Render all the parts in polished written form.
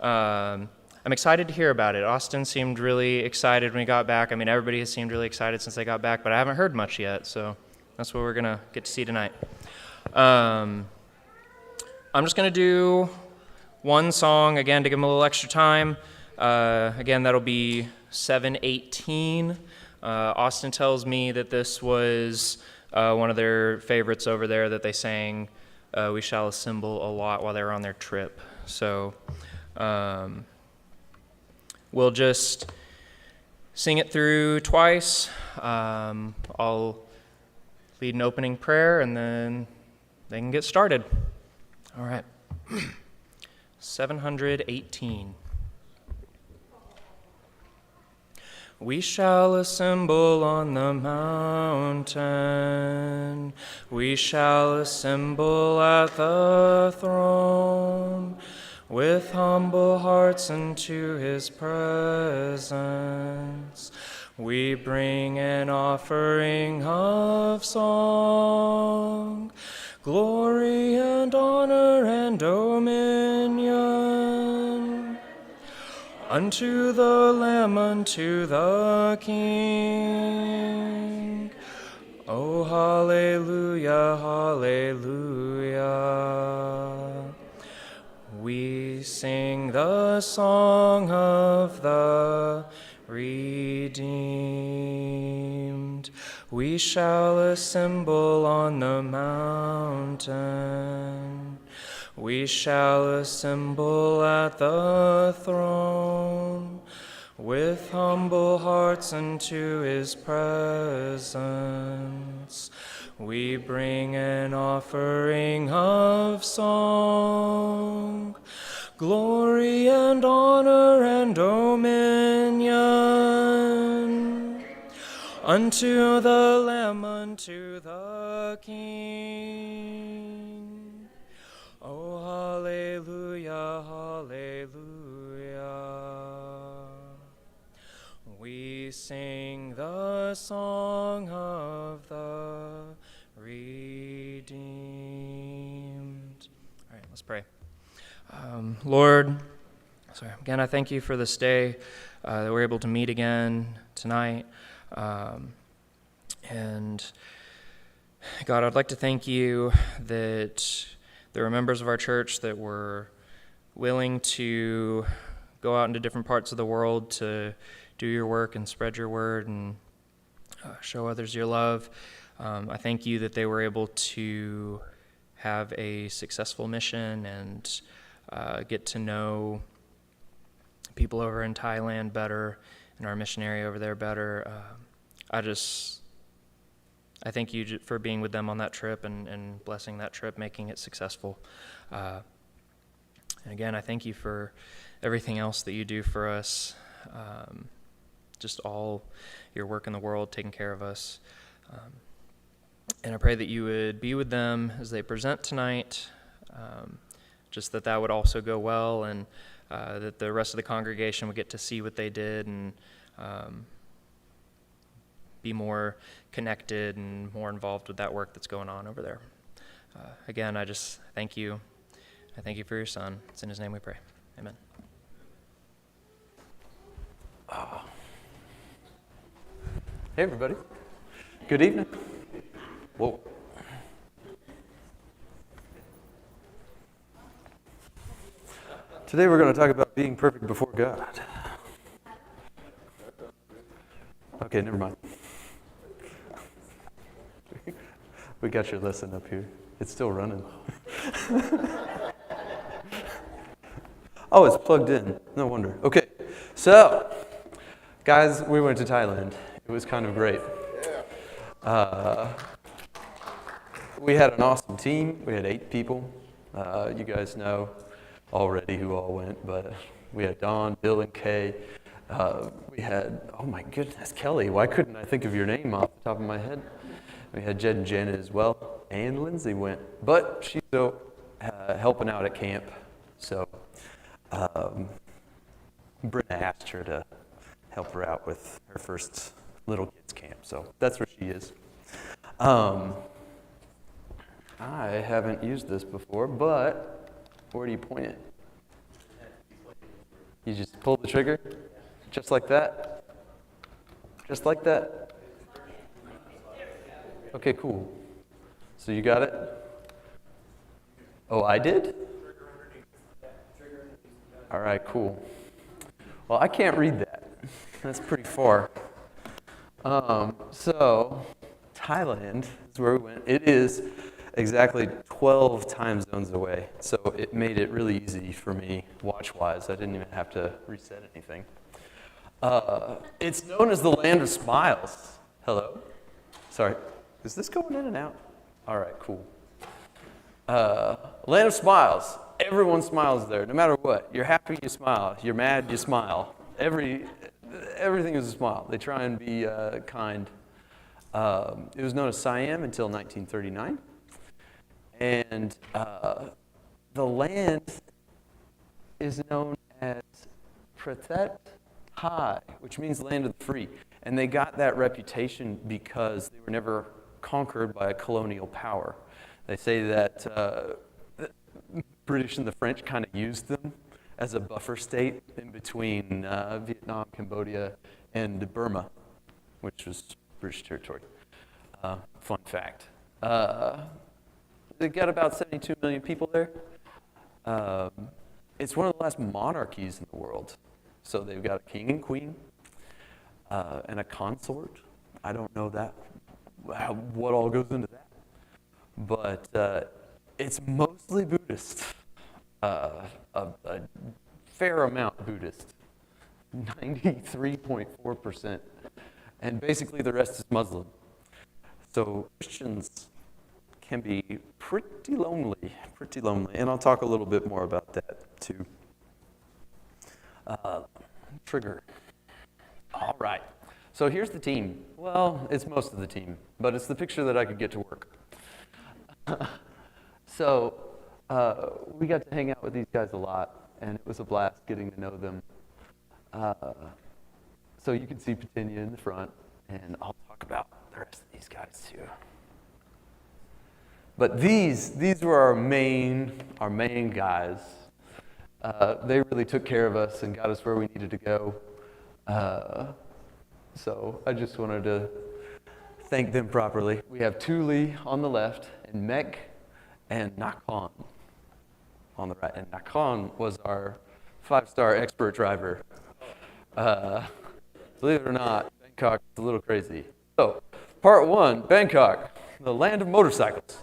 I'm excited to hear about it. Austin seemed really excited when he got back. I mean, everybody has seemed really excited since they got back, but I haven't heard much yet, so that's what we're going to get to see tonight. I'm just going to do one song, again, to give them a little extra time. Again, that'll be 7:18. Austin tells me that this was one of their favorites over there that they sang, We Shall Assemble, a lot while they were on their trip. So we'll just sing it through twice. I'll lead an opening prayer, and then they can get started. All right. 718. We shall assemble on the mountain. We shall assemble at the throne. With humble hearts into his presence, we bring an offering of song, glory and honor and dominion, unto the Lamb, unto the King. Oh, hallelujah, hallelujah. We sing the song of the redeemed. We shall assemble on the mountain. We shall assemble at the throne. With humble hearts unto his presence, we bring an offering of song, glory and honor and dominion, unto the Lamb, unto the King. Oh, hallelujah, hallelujah. We sing the song of the redeemed. All right, let's pray. Lord, again, I thank you for this day that we're able to meet again tonight. And God, I'd like to thank you that there are members of our church that were willing to go out into different parts of the world to do your work and spread your word and show others your love. I thank you that they were able to have a successful mission and get to know people over in Thailand better and our missionary over there better. I thank you for being with them on that trip and blessing that trip, making it successful. And again, I thank you for everything else that you do for us, just all your work in the world, taking care of us. And I pray that you would be with them as they present tonight, just that would also go well, and that the rest of the congregation would get to see what they did and be more connected and more involved with that work that's going on over there. Again, I just thank you. I thank you for your son. It's in his name we pray. Amen. Hey, everybody. Good evening. Whoa. Today we're going to talk about being perfect before God. Okay, never mind. We got your lesson up here. It's still running. Oh, it's plugged in. No wonder. Okay, so, guys, we went to Thailand. It was kind of great. We had an awesome team. We had 8 people. You guys know already who all went, but we had Don, Bill, and Kay. We had, oh my goodness, Kelly. Why couldn't I think of your name off the top of my head? We had Jed and Janet as well, and Lindsay went, but she's still helping out at camp. So Brenna asked her to help her out with her first little kids camp, so that's where she is. I haven't used this before, but where do you point it? You just pull the trigger, just like that. Just like that. Okay, cool. So you got it? Oh, I did? All right, cool. Well, I can't read that. That's pretty far. So Thailand is where we went. It is exactly 12 time zones away. So it made it really easy for me watch-wise. I didn't even have to reset anything. It's known as the land of smiles. Hello? Sorry. Is this going in and out? All right, cool. Land of smiles. Everyone smiles there, no matter what. You're happy, you smile. You're mad, you smile. Everything is a smile. They try and be kind. It was known as Siam until 1939. And the land is known as Pratet Hai, which means land of the free. And they got that reputation because they were never conquered by a colonial power. They say that the British and the French kind of used them as a buffer state in between Vietnam, Cambodia, and Burma, which was British territory. Fun fact. They got about 72 million people there. It's one of the last monarchies in the world. So they've got a king and queen and a consort. I don't know that, what all goes into that. But it's mostly Buddhist, a fair amount Buddhist, 93.4%. And basically the rest is Muslim. So Christians can be pretty lonely. And I'll talk a little bit more about that too. Trigger. All right. So here's the team. Well, it's most of the team, but it's the picture that I could get to work. So we got to hang out with these guys a lot, and it was a blast getting to know them. So you can see Patinia in the front, and I'll talk about the rest of these guys too. But these were our main guys. They really took care of us and got us where we needed to go. So I just wanted to thank them properly. We have Thule on the left, and Mek and Nakhon on the right. And Nakhon was our 5-star expert driver. Believe it or not, Bangkok is a little crazy. So, part 1, Bangkok, the land of motorcycles.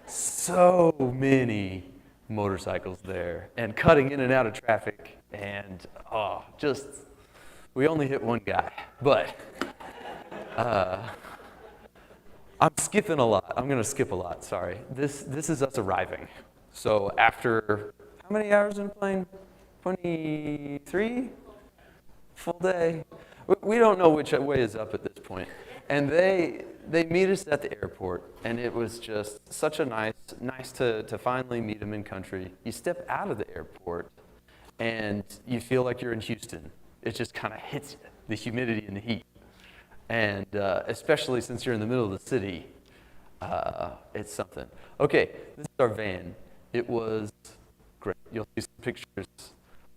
So many motorcycles there, and cutting in and out of traffic, and we only hit one guy, but I'm skipping a lot. I'm going to skip a lot, sorry. This is us arriving. So after, how many hours in a plane? 23? Full day. We don't know which way is up at this point. And they meet us at the airport, and it was just such a nice to finally meet them in country. You step out of the airport, and you feel like you're in Houston. It just kind of hits you, the humidity and the heat. And especially since you're in the middle of the city, it's something. Okay, this is our van. It was great. You'll see some pictures.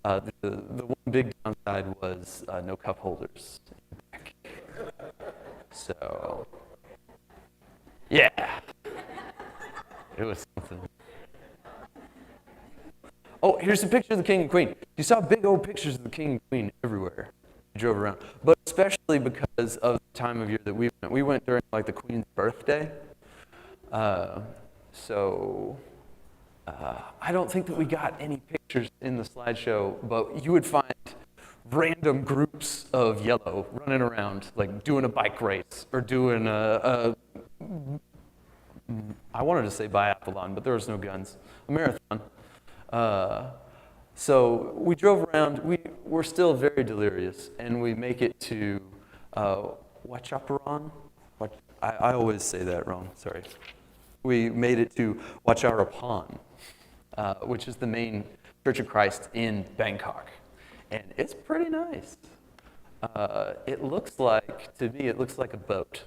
The one big downside was no cup holders in the back. So, yeah, it was something. Oh, here's a picture of the king and queen. You saw big old pictures of the king and queen everywhere you drove around, but especially because of the time of year that we went. We went during like the queen's birthday. So I don't think that we got any pictures in the slideshow, but you would find random groups of yellow running around, like doing a bike race or doing I wanted to say biathlon, but there was no guns, a marathon. So we drove around. We're still very delirious, and we make it to Wachaparan. I always say that wrong, sorry. We made it to Wachaparan, which is the main Church of Christ in Bangkok. And it's pretty nice. It looks like a boat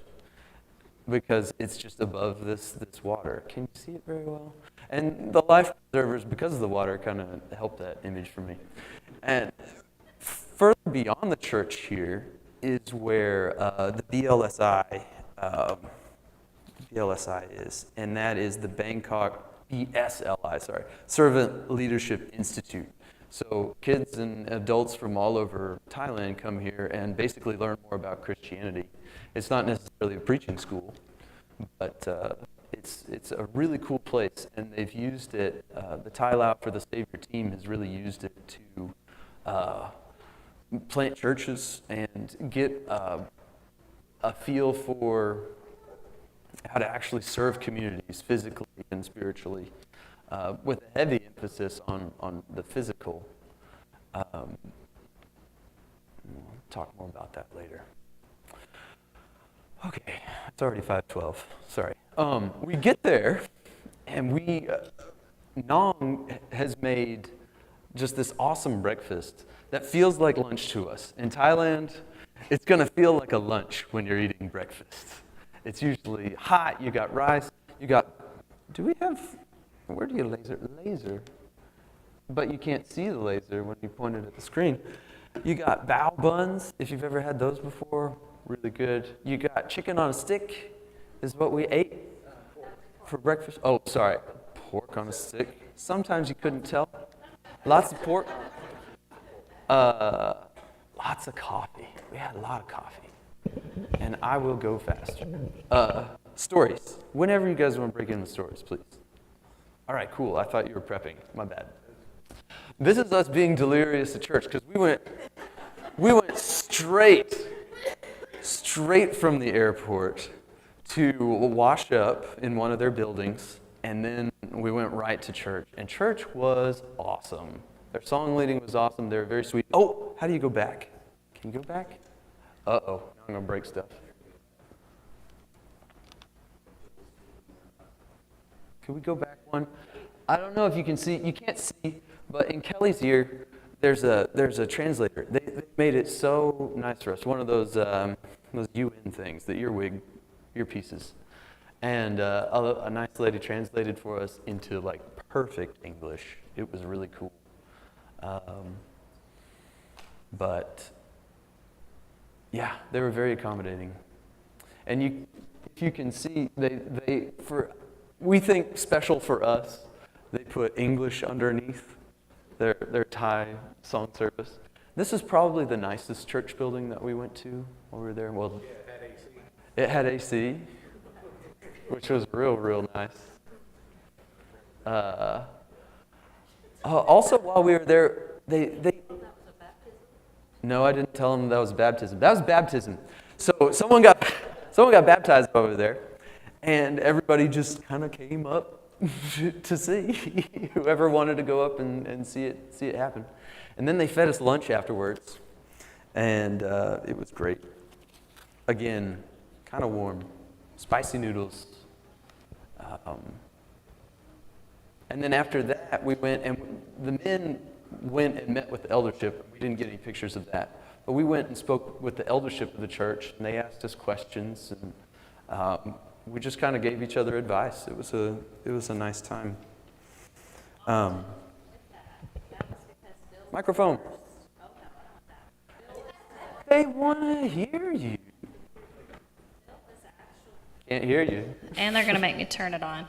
because it's just above this water. Can you see it very well? And the life preservers, because of the water, kind of helped that image for me. And beyond the church here is where the BLSI is, and that is the Bangkok BSLI, Servant Leadership Institute. So kids and adults from all over Thailand come here and basically learn more about Christianity. It's not necessarily a preaching school, but it's a really cool place, and they've used it. The Thai Lao for the Savior team has really used it to plant churches and get a feel for how to actually serve communities physically and spiritually, with a heavy emphasis on the physical. We'll talk more about that later. Okay, it's already 5:12. Sorry. We get there, and Nong has made just this awesome breakfast that feels like lunch to us. In Thailand, it's going to feel like a lunch when you're eating breakfast. It's usually hot. You got rice. Where do you laser? But you can't see the laser when you point it at the screen. You got bao buns, if you've ever had those before, really good. You got chicken on a stick, is what we ate for breakfast. Oh, sorry, pork on a stick. Sometimes you couldn't tell. Lots of pork. Lots of coffee. We had a lot of coffee. And I will go faster. Stories. Whenever you guys want to break in with stories, please. All right, cool. I thought you were prepping. My bad. This is us being delirious at church, because we went straight from the airport to wash up in one of their buildings, and then we went right to church. And church was awesome. Their song leading was awesome. They were very sweet. Oh, how do you go back? Can you go back? Uh-oh, I'm going to break stuff. Can we go back one? I don't know if you can see. You can't see, but in Kelly's ear, there's a translator. They made it so nice for us. One of those UN things, the earpieces. And a nice lady translated for us into like perfect English. It was really cool. But yeah, they were very accommodating. And if you can see, we think special for us, they put English underneath their Thai song service. This is probably the nicest church building that we went to while we were there. Well, it had AC, which was real nice. Also, while we were there, they no, I didn't tell them that was baptism. That was baptism. So someone got baptized over there, and everybody just kind of came up to see whoever wanted to go up and see it happen. And then they fed us lunch afterwards, and it was great. Again, kind of warm, spicy noodles. And then after that, we went, and the men went and met with the eldership. We didn't get any pictures of that, but we went and spoke with the eldership of the church, and they asked us questions, and we just kind of gave each other advice. It was a nice time. Microphone. They want to hear you. Can't hear you. And they're going to make me turn it on.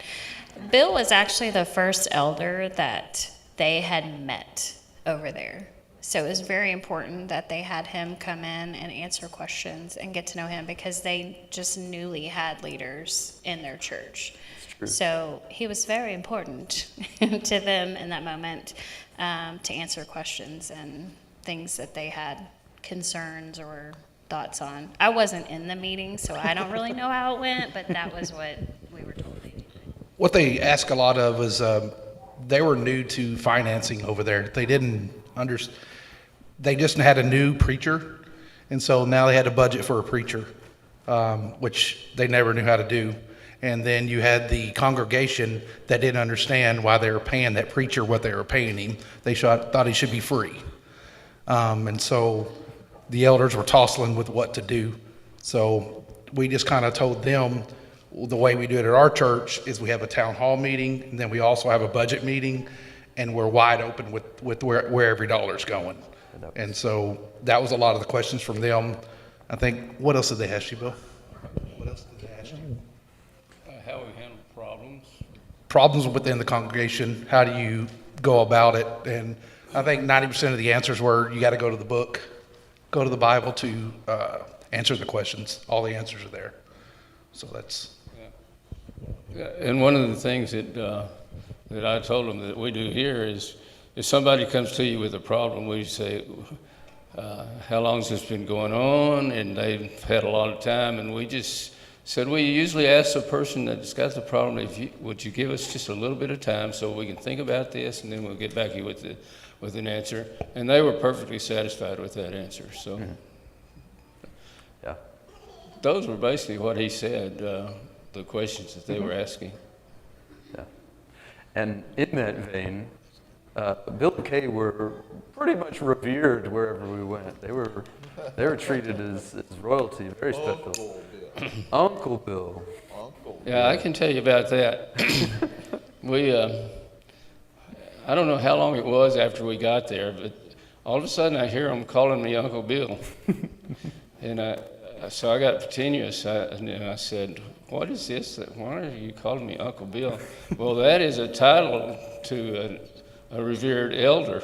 Bill was actually the first elder that they had met over there. So it was very important that they had him come in and answer questions and get to know him, because they just newly had leaders in their church. That's true. So he was very important to them in that moment, to answer questions and things that they had concerns or thoughts on. I wasn't in the meeting, so I don't really know how it went, but that was what we were told they did. What they ask a lot of is they were new to financing over there. They didn't understand. They just had a new preacher, and so now they had a budget for a preacher, which they never knew how to do. And then you had the congregation that didn't understand why they were paying that preacher what they were paying him. They thought he should be free. And so the elders were tossing with what to do. So we just kind of told them the way we do it at our church is we have a town hall meeting, and then we also have a budget meeting, and we're wide open with where every dollar's going. that was, And so that was a lot of the questions from them. I think, what else did they ask you, Bill? What else did they ask you? How we handle problems. Problems within the congregation, how do you go about it? And I think 90% of the answers were, you got to go to the book, go to the Bible to answer the questions. All the answers are there. So that's... Yeah, and one of the things that I told them that we do here is, if somebody comes to you with a problem, we say, how long has this been going on? And they've had a lot of time, and we just said, we usually ask the person that's got the problem, would you give us just a little bit of time so we can think about this, and then we'll get back to you with an answer. And they were perfectly satisfied with that answer. So yeah. those were basically what he said, the questions that they were asking. Yeah. And in that vein, Bill and Kay were pretty much revered wherever we went. They were treated as royalty, very special. Uncle Bill. Yeah, I can tell you about that. We, I don't know how long it was after we got there, but all of a sudden I hear them calling me Uncle Bill. And so I got continuous, and I said, what is this? Why are you calling me Uncle Bill? Well, that is a title to a revered elder.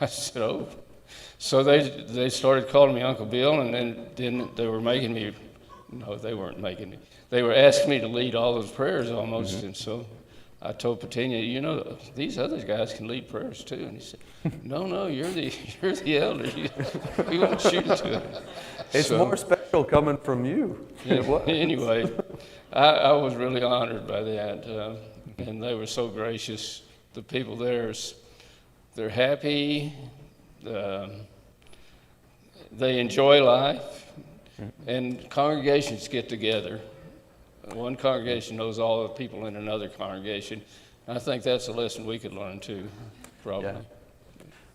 I said, oh. So they started calling me Uncle Bill, and then they were making me, no, they weren't making me. They were asking me to lead all those prayers almost, and so I told Patinia, you know, these other guys can lead prayers too. And he said, no, you're the elder. We won't shoot to it. It's more special coming from you. Anyway, I was really honored by that, and they were so gracious. The people there, they're happy. They enjoy life, and congregations get together. One congregation knows all the people in another congregation. I think that's a lesson we could learn too, probably.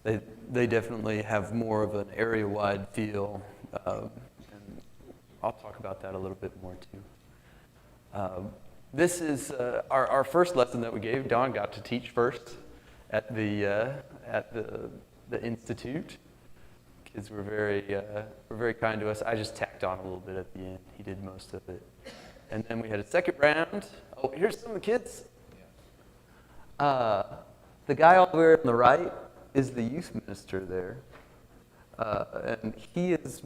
Yeah. They definitely have more of an area-wide feel, and I'll talk about that a little bit more too. This is our first lesson that we gave. Don got to teach first at the institute. Kids were very kind to us. I just tacked on a little bit at the end. He did most of it. And then we had a second round. Oh, here's some of the kids. The guy all the way on the right is the youth minister there. And he is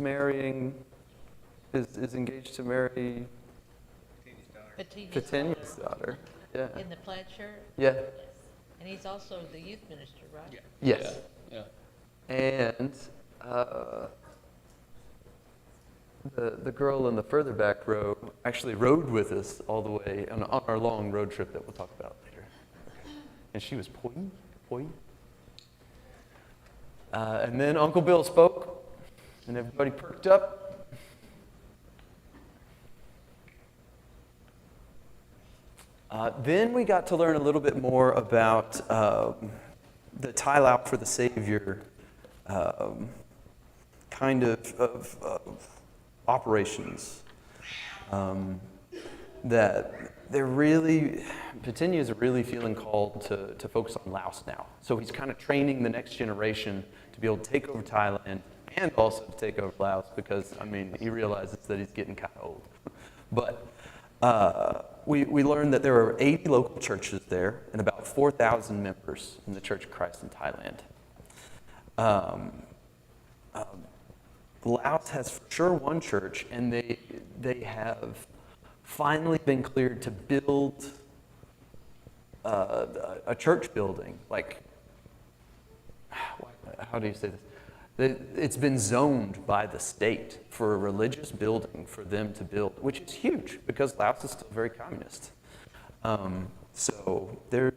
is engaged to marry Patinia's daughter. Yeah. In the plaid shirt? Yeah. And he's also the youth minister, right? Yes. Yeah. And the girl in the further back row actually rode with us all the way on our long road trip that we'll talk about later. And she was poi. And then Uncle Bill spoke, and everybody perked up. Then we got to learn a little bit more about the tile out for the Savior kind of operations. That Patinia is really feeling called to focus on Laos now. So he's kind of training the next generation to be able to take over Thailand and also to take over Laos because, I mean, he realizes that he's getting kind of old. But we learned that there are 80 local churches there and about 4,000 members in the Church of Christ in Thailand. Laos has for sure one church, and they have finally been cleared to build a church building. Like, how do you say this? It's been zoned by the state for a religious building for them to build, which is huge because Laos is still very communist. So they're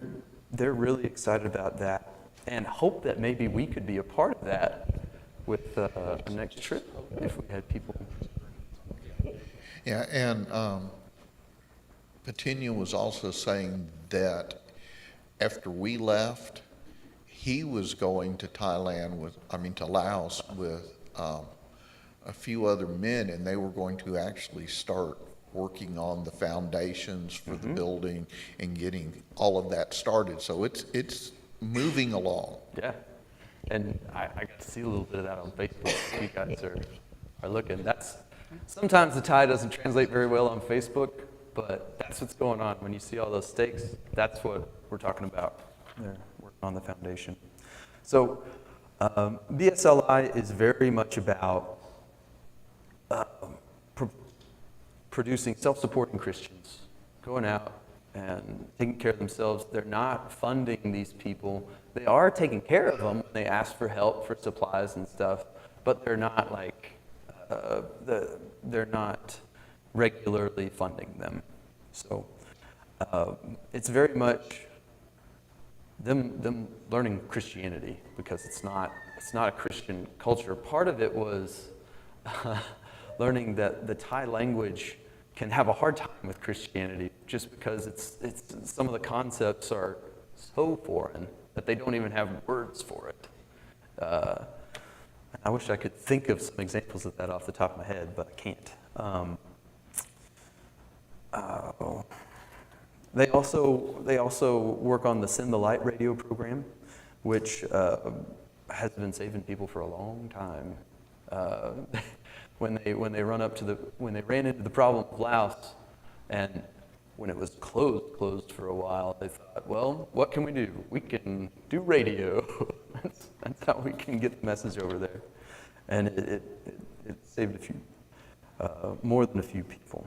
really excited about that and hope that maybe we could be a part of that with the next trip if we had people. Yeah, and Patinia was also saying that after we left, he was going to to Laos with a few other men, and they were going to actually start working on the foundations for the building and getting all of that started. So it's moving along. Yeah. And I got to see a little bit of that on Facebook. If you guys are looking. Sometimes the Thai doesn't translate very well on Facebook, but that's what's going on. When you see all those steaks, that's what we're talking about. They're working on the foundation. So BSLI is very much about producing self-supporting Christians, going out and taking care of themselves. They're not funding these people. They are taking care of them when they ask for help for supplies and stuff, but they're not like, they're not regularly funding them. So it's very much them learning Christianity, because it's not a Christian culture. Part of it was learning that the Thai language can have a hard time with Christianity, just because it's some of the concepts are so foreign that they don't even have words for it. I wish I could think of some examples of that off the top of my head, but I can't. They also work on the Send the Light radio program, which has been saving people for a long time. When they ran into the problem of Laos, and when it was closed for a while, they thought, well, what can we do? We can do radio. That's how we can get the message over there, and it saved a few, more than a few people.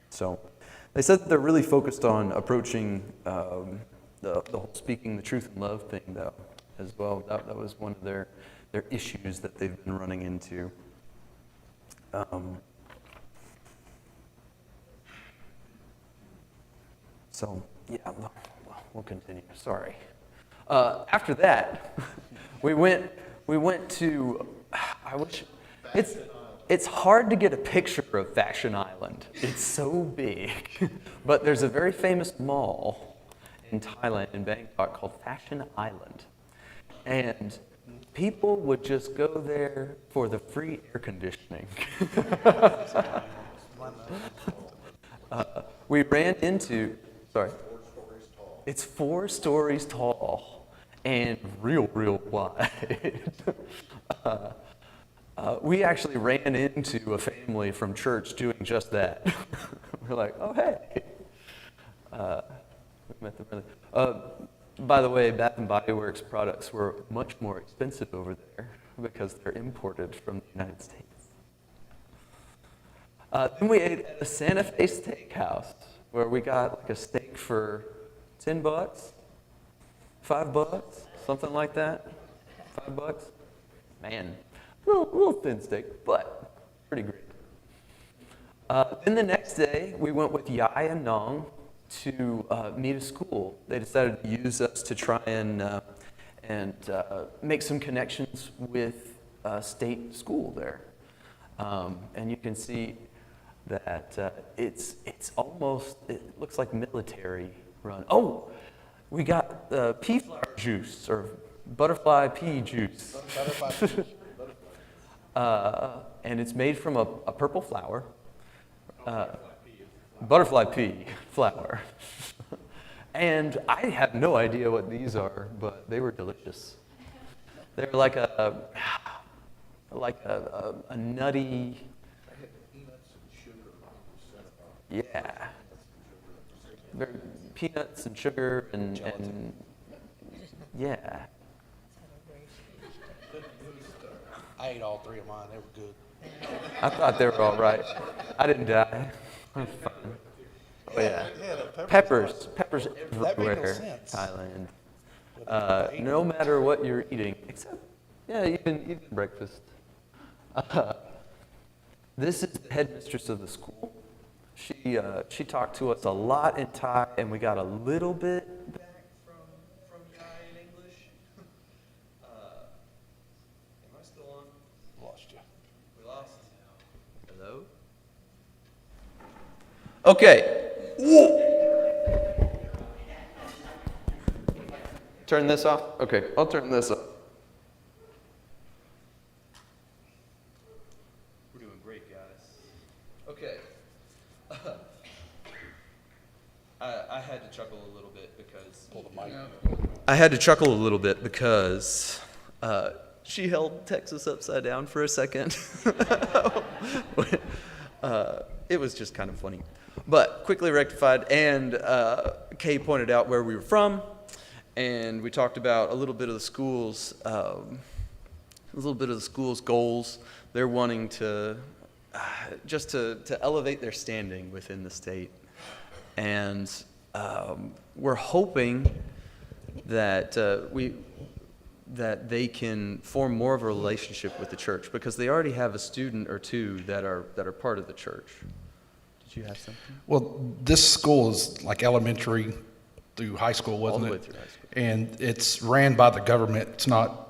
So they said that they're really focused on approaching the whole speaking the truth and love thing, though, as well. That was one of their issues that they've been running into. So yeah, we'll continue. Sorry. After that, we went to. It's hard to get a picture of Fashion Island. It's so big, but there's a very famous mall in Thailand, in Bangkok, called Fashion Island, and people would just go there for the free air conditioning. We ran into, sorry. It's 4 stories tall and real wide. We actually ran into a family from church doing just that. We're like, oh, hey. We met them really. By the way, Bath & Body Works products were much more expensive over there because they're imported from the United States. Then we ate at a Santa Fe steakhouse where we got like a steak for $10, $5, something like that. $5. Man, little thin steak, but pretty great. Then the next day, we went with Yai and Nong to meet a school. They decided to use us to try and make some connections with a state school there. And you can see that it looks like military run. Oh, we got pea flower juice, or butterfly pea juice. And it's made from a purple flower. Butterfly pea flower. And I have no idea what these are, but they were delicious. They're like a nutty. Yeah. They're peanuts and sugar and yeah. I ate all 3 of mine. They were good. I thought they were all right. I didn't die. I'm fine. Oh yeah. Peppers everywhere. Thailand. No matter what you're eating, except even breakfast. This is the headmistress of the school. She talked to us a lot in Thai, and we got a little bit back from Yai in English. Am I still on? Lost you. We lost. Hello? Okay. Turn this off? Okay, I'll turn this off. We're doing great, guys. Okay. I had to chuckle a little bit because... Pull the mic. I had to chuckle a little bit because She held Texas upside down for a second. It was just kind of funny. But quickly rectified, and Kay pointed out where we were from, and we talked about a little bit of the school's goals. They're wanting to just to elevate their standing within the state, and we're hoping that that they can form more of a relationship with the church, because they already have a student or two that are part of the church. Did you have something? Well, this school is like elementary through high school, wasn't it? All the way through high school. And it's ran by the government. It's not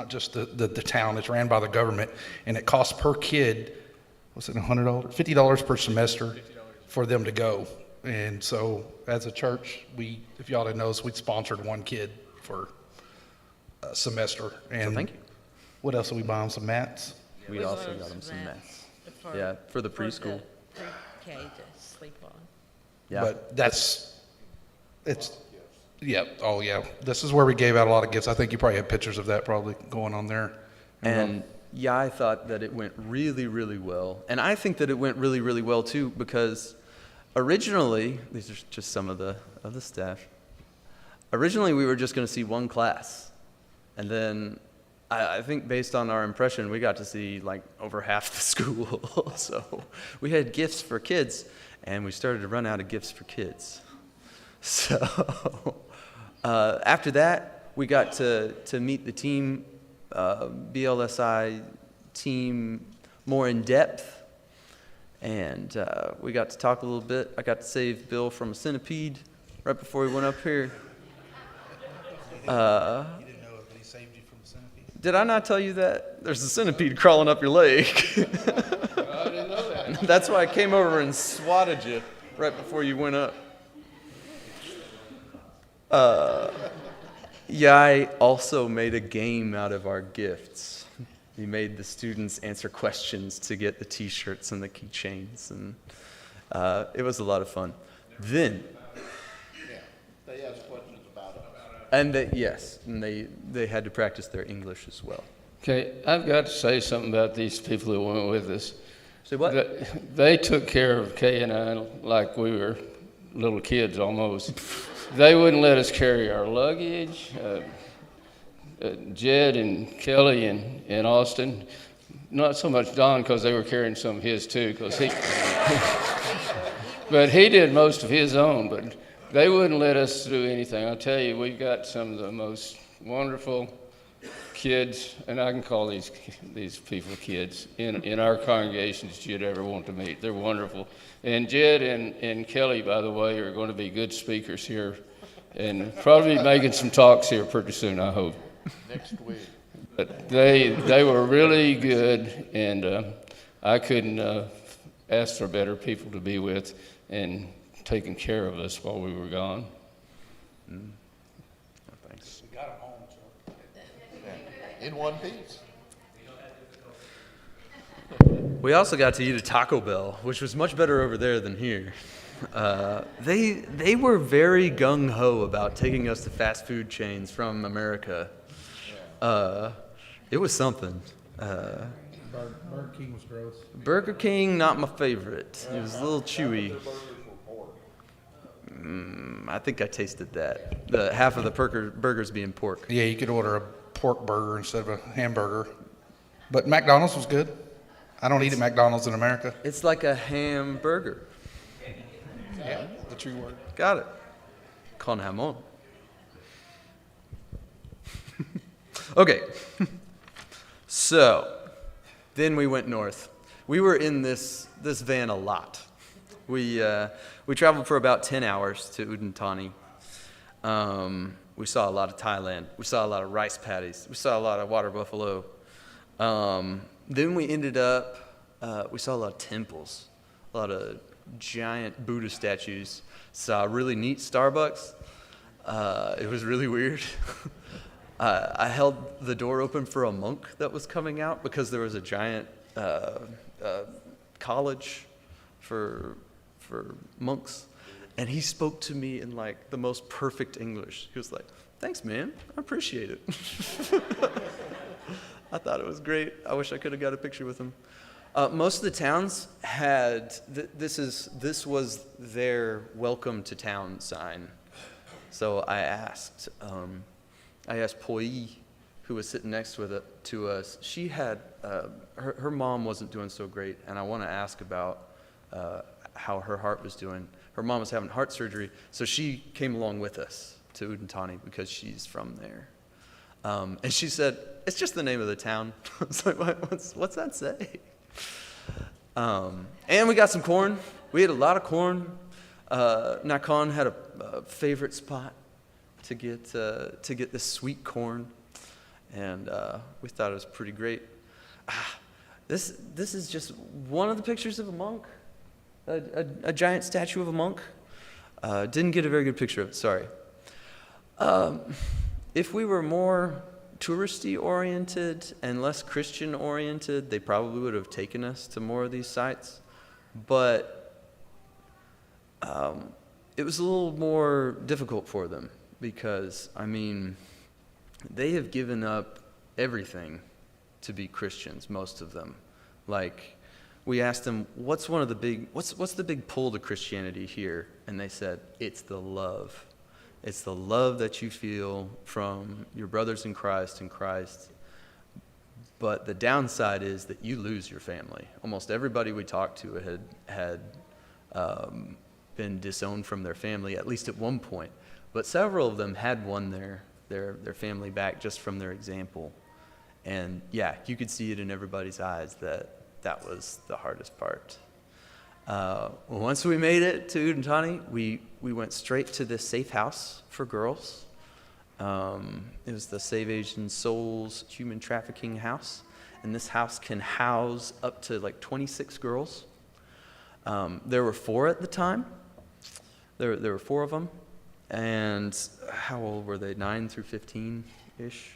just the town. It's ran by the government, and it costs per kid, what's it, $100, $50 per semester for them to go. And so, as a church, if y'all didn't know, we sponsored one kid for a semester. And thank you. What else did we buy them? Some mats. We also got them some mats. Yeah, for the preschool. Pre-K to sleep on. Yeah. But yeah, oh yeah. This is where we gave out a lot of gifts. I think you probably have pictures of that probably going on there. And yeah, I thought that it went really, really well. And I think that it went really, really well too, because originally, these are just some of the staff. Originally, we were just going to see one class. And then I think based on our impression, we got to see like over half the school. So we had gifts for kids, and we started to run out of gifts for kids. So after that, we got to meet the team, BLSI team, more in depth. And we got to talk a little bit. I got to save Bill from a centipede right before he went up here. Did I not tell you that? There's a centipede crawling up your leg. I didn't know that. That's why I came over and swatted you right before you went up. Yai also made a game out of our gifts. He made the students answer questions to get the T-shirts and the keychains, and it was a lot of fun. Then, They asked questions about it. and they had to practice their English as well. Okay, I've got to say something about these people who went with us. Say what? They took care of Kay and I like we were little kids almost. They wouldn't let us carry our luggage. Jed and Kelly and Austin, not so much Don, because they were carrying some of his too, but he did most of his own. But they wouldn't let us do anything. I'll tell you, we've got some of the most wonderful kids, and I can call these people kids, in our congregations you'd ever want to meet. They're wonderful. And Jed and Kelly, by the way, are going to be good speakers here, and probably be making some talks here pretty soon, I hope. Next week. But they were really good, and I couldn't ask for better people to be with and taking care of us while we were gone. Thanks. We got them home, so. In one piece. We also got to eat at Taco Bell, which was much better over there than here. They were very gung-ho about taking us to fast food chains from America. It was something. Burger King was gross. Burger King, not my favorite. It was a little chewy. I think I tasted that. The half of the burgers being pork. Yeah, you could order a pork burger instead of a hamburger. But McDonald's was good. I don't eat at McDonald's in America. It's like a hamburger. Yeah, the true word. Got it. Con jamon. Okay. So, then we went north. We were in this van a lot. We traveled for about 10 hours to Udon Thani. We saw a lot of Thailand. We saw a lot of rice paddies. We saw a lot of water buffalo. Then we ended up, we saw a lot of temples, a lot of giant Buddha statues. Saw a really neat Starbucks. It was really weird. I held the door open for a monk that was coming out because there was a giant college for monks, and he spoke to me in like the most perfect English. He was like, Thanks, man. I appreciate it. I thought it was great. I wish I could have got a picture with him. Most of the towns had, this was their welcome to town sign. So I asked Poi, who was sitting next to us, she had, her mom wasn't doing so great, and I want to ask about how her heart was doing. Her mom was having heart surgery, so she came along with us to Udentani because she's from there. And she said, it's just the name of the town. I was like, what's that say? And we got some corn. We had a lot of corn. Nakhon had a favorite spot to get this sweet corn, and we thought it was pretty great. This is just one of the pictures of a monk, a giant statue of a monk. Didn't get a very good picture of it, sorry. If we were more touristy oriented and less Christian oriented, they probably would have taken us to more of these sites. But it was a little more difficult for them because, I mean, they have given up everything to be Christians, most of them. Like, we asked them, what's the big pull to Christianity here? And they said, it's the love. It's the love that you feel from your brothers in Christ. But the downside is that you lose your family. Almost everybody we talked to had been disowned from their family, at least at one point. But several of them had won their family back just from their example. And yeah, you could see it in everybody's eyes that was the hardest part. Once we made it to Udentani, we went straight to this safe house for girls. It was the Save Asian Souls human trafficking house. And this house can house up to like 26 girls. There were 4 at the time. There were 4 of them. And how old were they? 9 through 15-ish.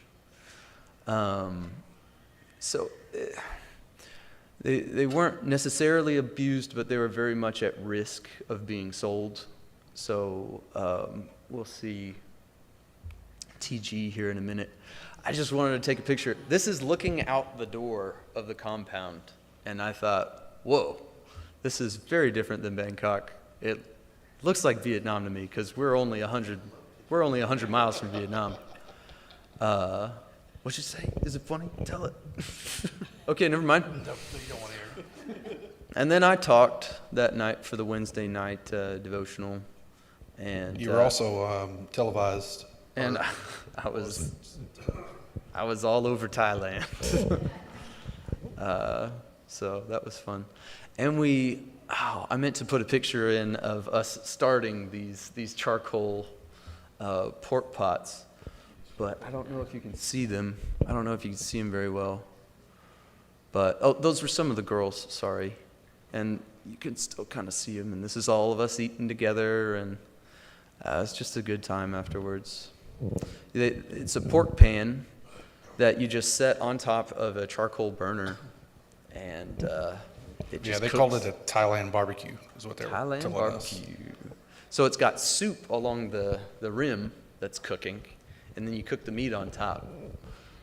They weren't necessarily abused, but they were very much at risk of being sold. So we'll see TG here in a minute. I just wanted to take a picture. This is looking out the door of the compound, and I thought, whoa, this is very different than Bangkok. It looks like Vietnam to me because we're only 100 miles from Vietnam. What'd you say? Is it funny? Tell it. Okay, never mind. No, you don't want to hear. And then I talked that night for the Wednesday night devotional, and You were also televised. and I was all over Thailand. So that was fun, and I meant to put a picture in of us starting these charcoal pork pots. But I don't know if you can see them. I don't know if you can see them very well. But, those were some of the girls, sorry. And you can still kind of see them. And this is all of us eating together. And it's just a good time afterwards. It's a pork pan that you just set on top of a charcoal burner. And it just They cooks. called it a Thailand barbecue, is what they were Thailand telling us. barbecue. So it's got soup along the rim that's cooking. And then you cook the meat on top.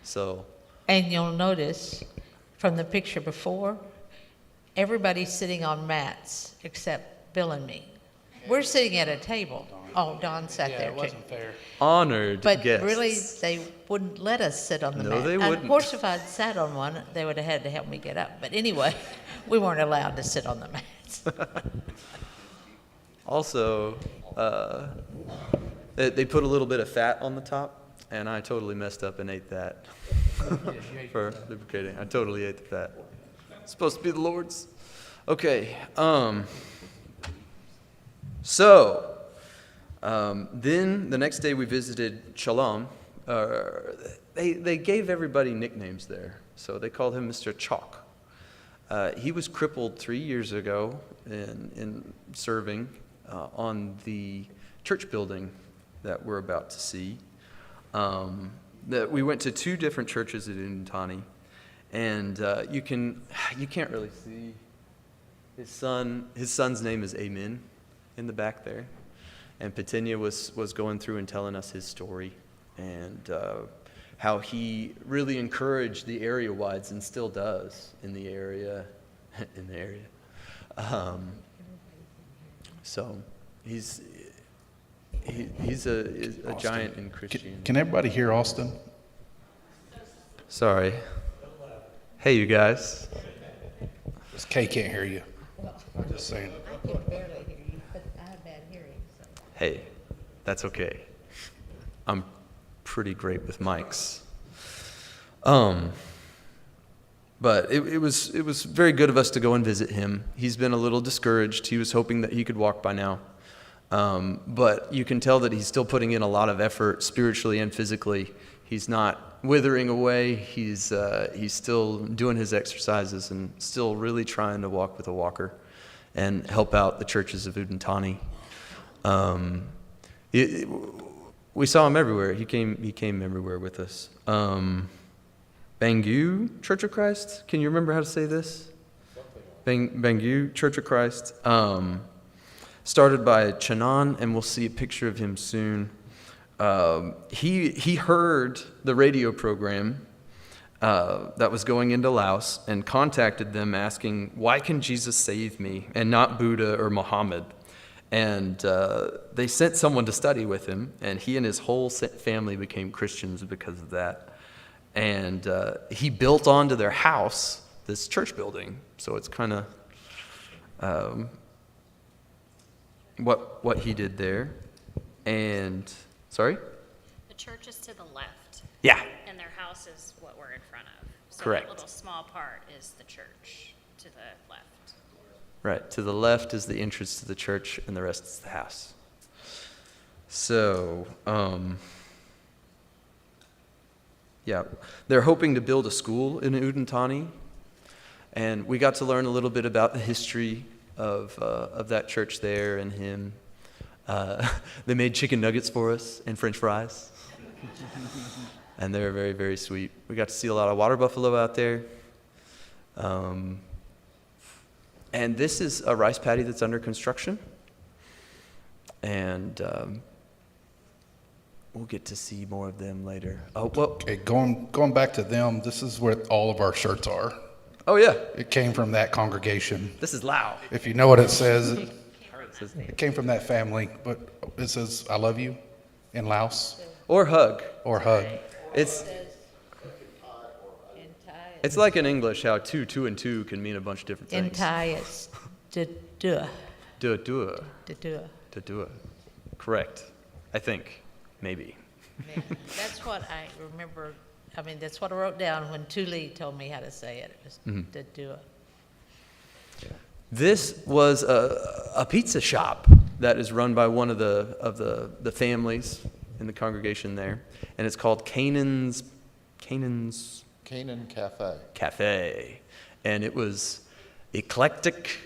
So, And you'll notice from the picture before, everybody's sitting on mats except Bill and me. We're sitting at a table. Oh, Don sat Yeah, there it too. wasn't fair. honored But guests. really, they wouldn't let us sit on the No, mat. they And wouldn't. of course, if I'd sat on one, they would have had to help me get up. But anyway, we weren't allowed to sit on the mats. Also, they put a little bit of fat on the top, and I totally messed up and ate that for lubricating. I totally ate the fat. It's supposed to be the Lord's. Okay. Then the next day we visited Chalam. They gave everybody nicknames there, so they called him Mr. Chalk. He was crippled 3 years ago in serving on the church building that we're about to see. We went to 2 different churches at Udentani, and you can't really see his son. His son's name is Amen in the back there, and Patinia was going through and telling us his story, and how he really encouraged the area wides and still does in the area. So he's a giant in Christianity. Can everybody hear Austin? Sorry. Hey, you guys. This Kay can't hear you. I'm just saying. I can barely hear you, but I have bad hearing, so. Hey, that's okay. I'm pretty great with mics. But it was very good of us to go and visit him. He's been a little discouraged. He was hoping that he could walk by now. But you can tell that he's still putting in a lot of effort spiritually and physically. He's not withering away. He's still doing his exercises and still really trying to walk with a walker and help out the churches of Udentani. We saw him everywhere. He came everywhere with us. Bangu Church of Christ. Can you remember how to say this? Bangu Church of Christ. Started by Chanan, and we'll see a picture of him soon. He heard the radio program that was going into Laos and contacted them asking, why can Jesus save me and not Buddha or Muhammad? And they sent someone to study with him, and he and his whole family became Christians because of that. And he built onto their house this church building. So it's kind of what he did there. And, sorry? The church is to the left, Yeah, and their house is what we're in front of. So Correct. that little small part is the church to the left. right. To the left is the entrance to the church, and the rest is the house. So, yeah, they're hoping to build a school in Udentani, and we got to learn a little bit about the history of that church there and him. They made chicken nuggets for us and French fries, and they were very, very sweet. We got to see a lot of water buffalo out there. And this is a rice paddy that's under construction, and we'll get to see more of them later. Oh, well. Okay, going back to them, this is where all of our shirts are. Oh, yeah. It came from that congregation. This is Lao. If you know what it says, it came from that family, but it says, I love you in Laos, Or hug. or hug. It's like in English how two and two can mean a bunch of different In things. Thai, it's dua. Dua. Dua. Correct. I think. Maybe. Yeah, that's what I remember. I mean, that's what I wrote down when Tuli told me how to say it. It was dua. This was a pizza shop that is run by one of the families in the congregation there, and it's called Canaan's Canaan Cafe. Cafe, and it was eclectic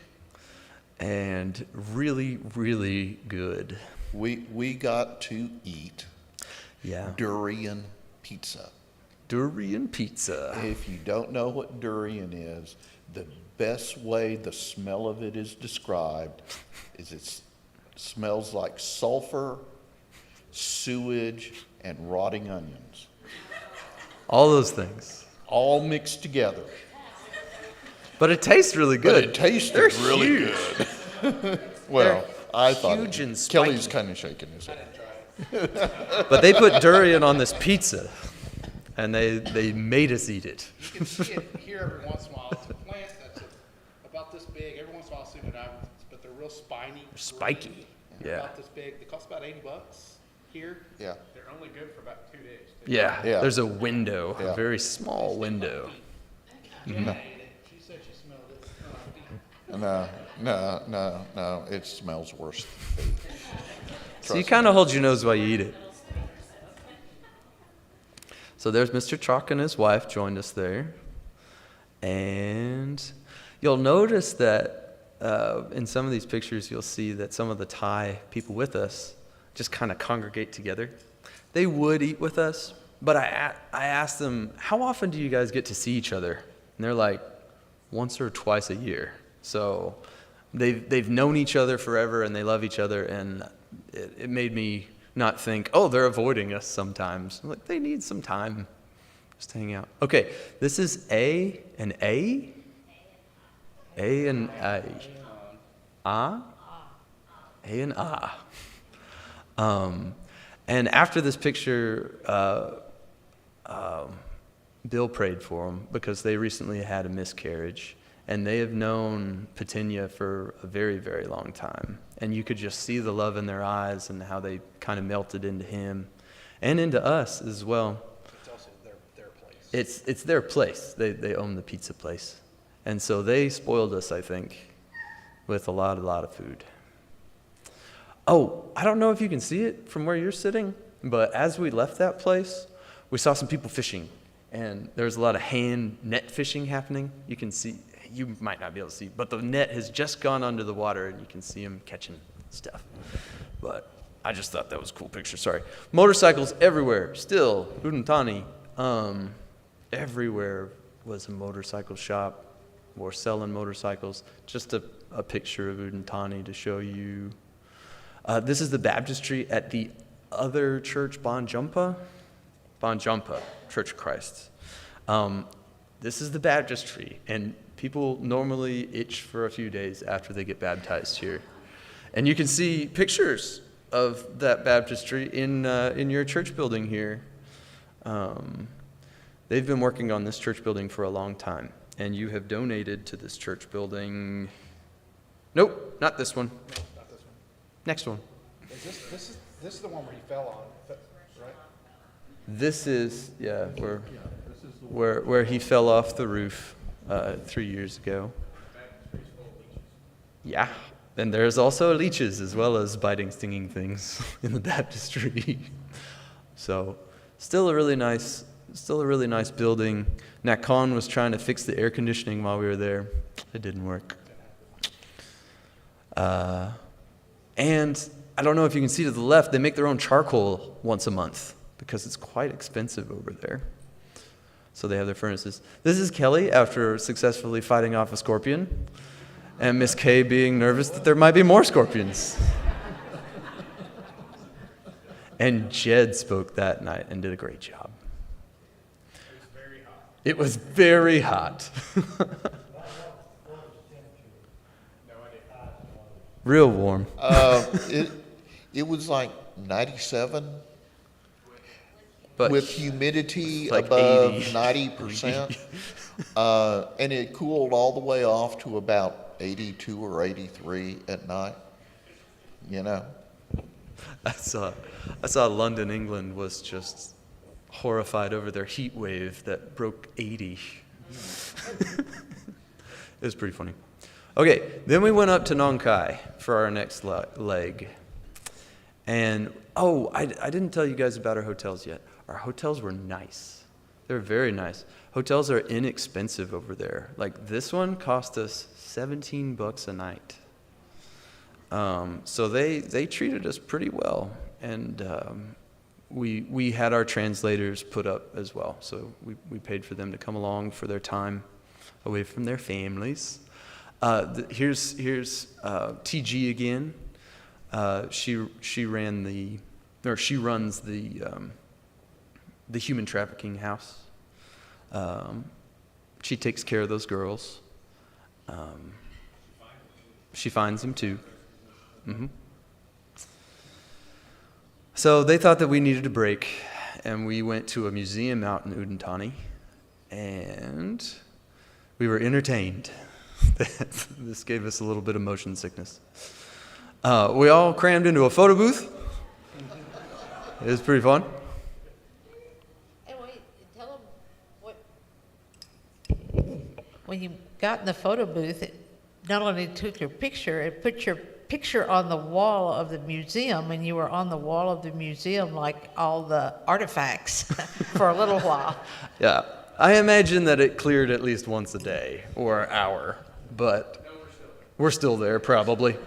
and really, really good. We got to eat Yeah, durian pizza. durian pizza. If you don't know what durian is, the best way the smell of it is described is it smells like sulfur, sewage, and rotting onions, All those things, all mixed together. but it tastes really But good. it tasted They're really huge. good. Well, I thought huge and Kelly's spiky. kind of shaking his head. But they put durian on this pizza, and they made us eat it. You can see it here every once in a while. It's a plant that's about this big. Every once in a while, I'll see it out, but they're real spiny. Spiky. green, Yeah. About this big. They cost about $80 here. Yeah. They're only good for about 2 days. Yeah, Yeah. there's a window, Yeah. a very small window. Jen ate it. She said she smelled it. No, it smells worse. So you kind of hold your nose while you eat it. So there's Mr. Chalk and his wife joined us there. And you'll notice that in some of these pictures, you'll see that some of the Thai people with us just kind of congregate together. They would eat with us, but I asked them, how often do you guys get to see each other? And they're like, once or twice a year. So they've known each other forever, and they love each other, and it made me not think, oh, they're avoiding us sometimes. Like, they need some time just to hang out. Okay, this is A and A? A and A. Ah? A and ah. And after this picture, Bill prayed for them because they recently had a miscarriage, and they have known Patinia for a very, very long time. And you could just see the love in their eyes and how they kind of melted into him and into us as well. It's also their place. It's their place. They own the pizza place. And so they spoiled us, I think, with a lot of food. Oh, I don't know if you can see it from where you're sitting, but as we left that place, we saw some people fishing. And there's a lot of hand net fishing happening. You can see, you might not be able to see, but the net has just gone under the water and you can see them catching stuff. But I just thought that was a cool picture, sorry. Motorcycles everywhere, still, Udentani. Everywhere was a motorcycle shop or selling motorcycles. Just a picture of Udentani to show you. This is the baptistry at the other church, Bonjumpa, Church of Christ. This is the baptistry, and people normally itch for a few days after they get baptized here. And you can see pictures of that baptistry in your church building here. They've been working on this church building for a long time, and you have donated to this church building. Nope, not this one. No, not this one. Next one. This is the one where he fell on, right? This is, yeah, where he fell off the roof 3 years ago. Yeah, and there's also leeches as well as biting, stinging things in the baptistry. So, still a really nice building. Nakhon was trying to fix the air conditioning while we were there. It didn't work. And I don't know if you can see to the left, they make their own charcoal once a month because it's quite expensive over there. So they have their furnaces. This is Kelly after successfully fighting off a scorpion, and Miss Kay being nervous that there might be more scorpions. And Jed spoke that night and did a great job. It was very hot. Real warm. It was like 97 But with humidity like above 80. 90%. And it cooled all the way off to about 82 or 83 at night, you know. I saw London, England was just horrified over their heat wave that broke 80. It was pretty funny. Okay, then we went up to Nong Khai for our next leg. And, I didn't tell you guys about our hotels yet. Our hotels were nice. They're very nice. Hotels are inexpensive over there. Like this one cost us $17 a night. So they treated us pretty well. And we had our translators put up as well. So we paid for them to come along for their time away from their families. Here's TG again. She runs the human trafficking house. She takes care of those girls. She finds them too. Mm-hmm. So they thought that we needed a break, and we went to a museum out in Udentani, and we were entertained. This gave us a little bit of motion sickness. We all crammed into a photo booth. It was pretty fun. And wait, tell them what. When you got in the photo booth, it not only took your picture, it put your picture on the wall of the museum, and you were on the wall of the museum like all the artifacts for a little while. Yeah, I imagine that it cleared at least once a day or an hour, but we're still there probably.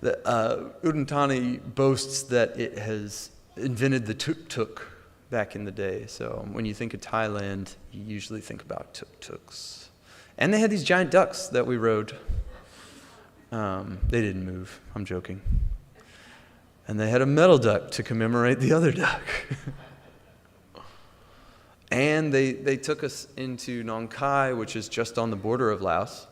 Udentani boasts that it has invented the tuk-tuk back in the day. So when you think of Thailand, you usually think about tuk-tuks. And they had these giant ducks that we rode. They didn't move. I'm joking. And they had a metal duck to commemorate the other duck. And they took us into Nong Khai, which is just on the border of Laos,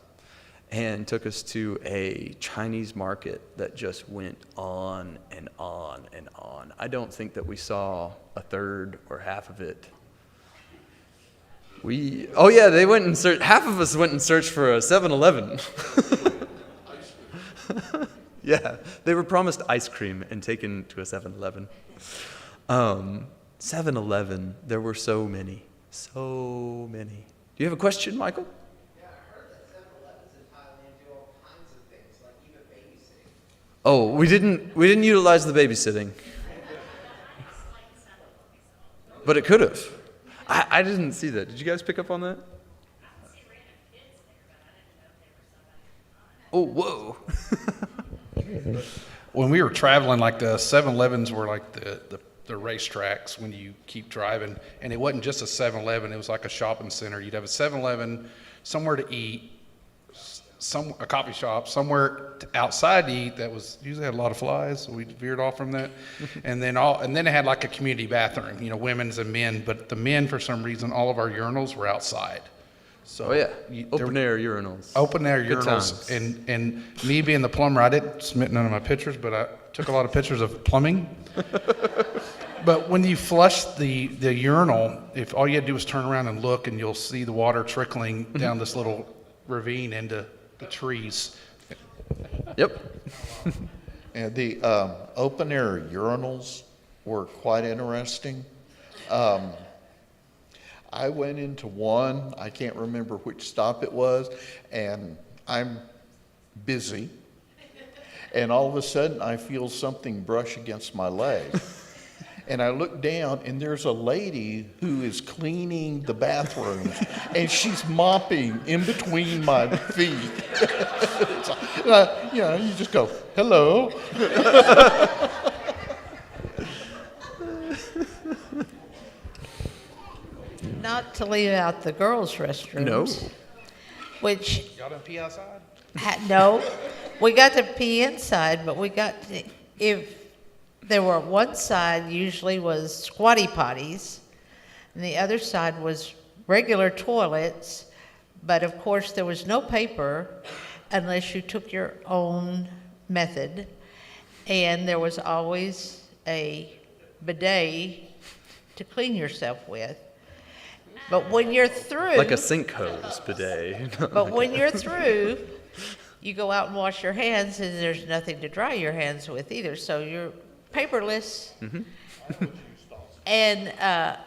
and took us to a Chinese market that just went on and on and on. I don't think that we saw a third or half of it. They went and searched, half of us went and searched for a 7-Eleven. Yeah, they were promised ice cream and taken to a 7-Eleven. 7-Eleven, there were so many. Do you have a question, Michael? Yeah, I heard that 7-Elevens in Thailand do all kinds of things, like even babysitting. Oh, we didn't utilize the babysitting. But it could have. I didn't see that. Did you guys pick up on that? Oh, whoa. When we were traveling, like the 7-Elevens were like the racetracks when you keep driving. And it wasn't just a 7-Eleven, it was like a shopping center. You'd have a 7-Eleven, somewhere to eat, a coffee shop, somewhere outside to eat that was usually had a lot of flies, so we veered off from that. and then it had like a community bathroom, women's and men, but the men, for some reason, all of our urinals were outside. So Open air urinals. Open air Good urinals. times. And me being the plumber, I didn't submit none of my pictures, but I took a lot of pictures of plumbing. But when you flush the urinal, if all you had to do was turn around and look, and you'll see the water trickling down this little ravine into the trees. Yep. And the open air urinals were quite interesting. I went into one, I can't remember which stop it was, and I'm busy. And all of a sudden, I feel something brush against my leg. And I look down, and there's a lady who is cleaning the bathrooms, and she's mopping in between my feet. You just go, hello. Not to leave out the girls' restrooms. No. Which, Y'all done pee outside? no, we got to pee inside, but if there were one side usually was squatty potties, and the other side was regular toilets, but of course there was no paper unless you took your own method, and there was always a bidet to clean yourself with. But when you're through, Like a sink hose bidet. but when you're through, you go out and wash your hands, and there's nothing to dry your hands with either, so you're paperless. And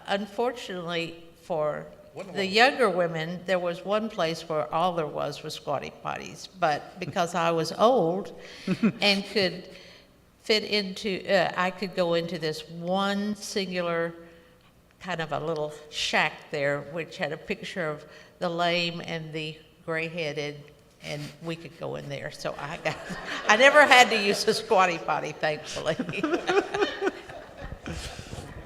unfortunately for the younger women, there was one place where all there was squatty potties. But because I was old and could fit into, I could go into this one singular kind of a little shack there, which had a picture of the lame and the gray-headed, and we could go in there. So I never had to use a squatty potty, thankfully.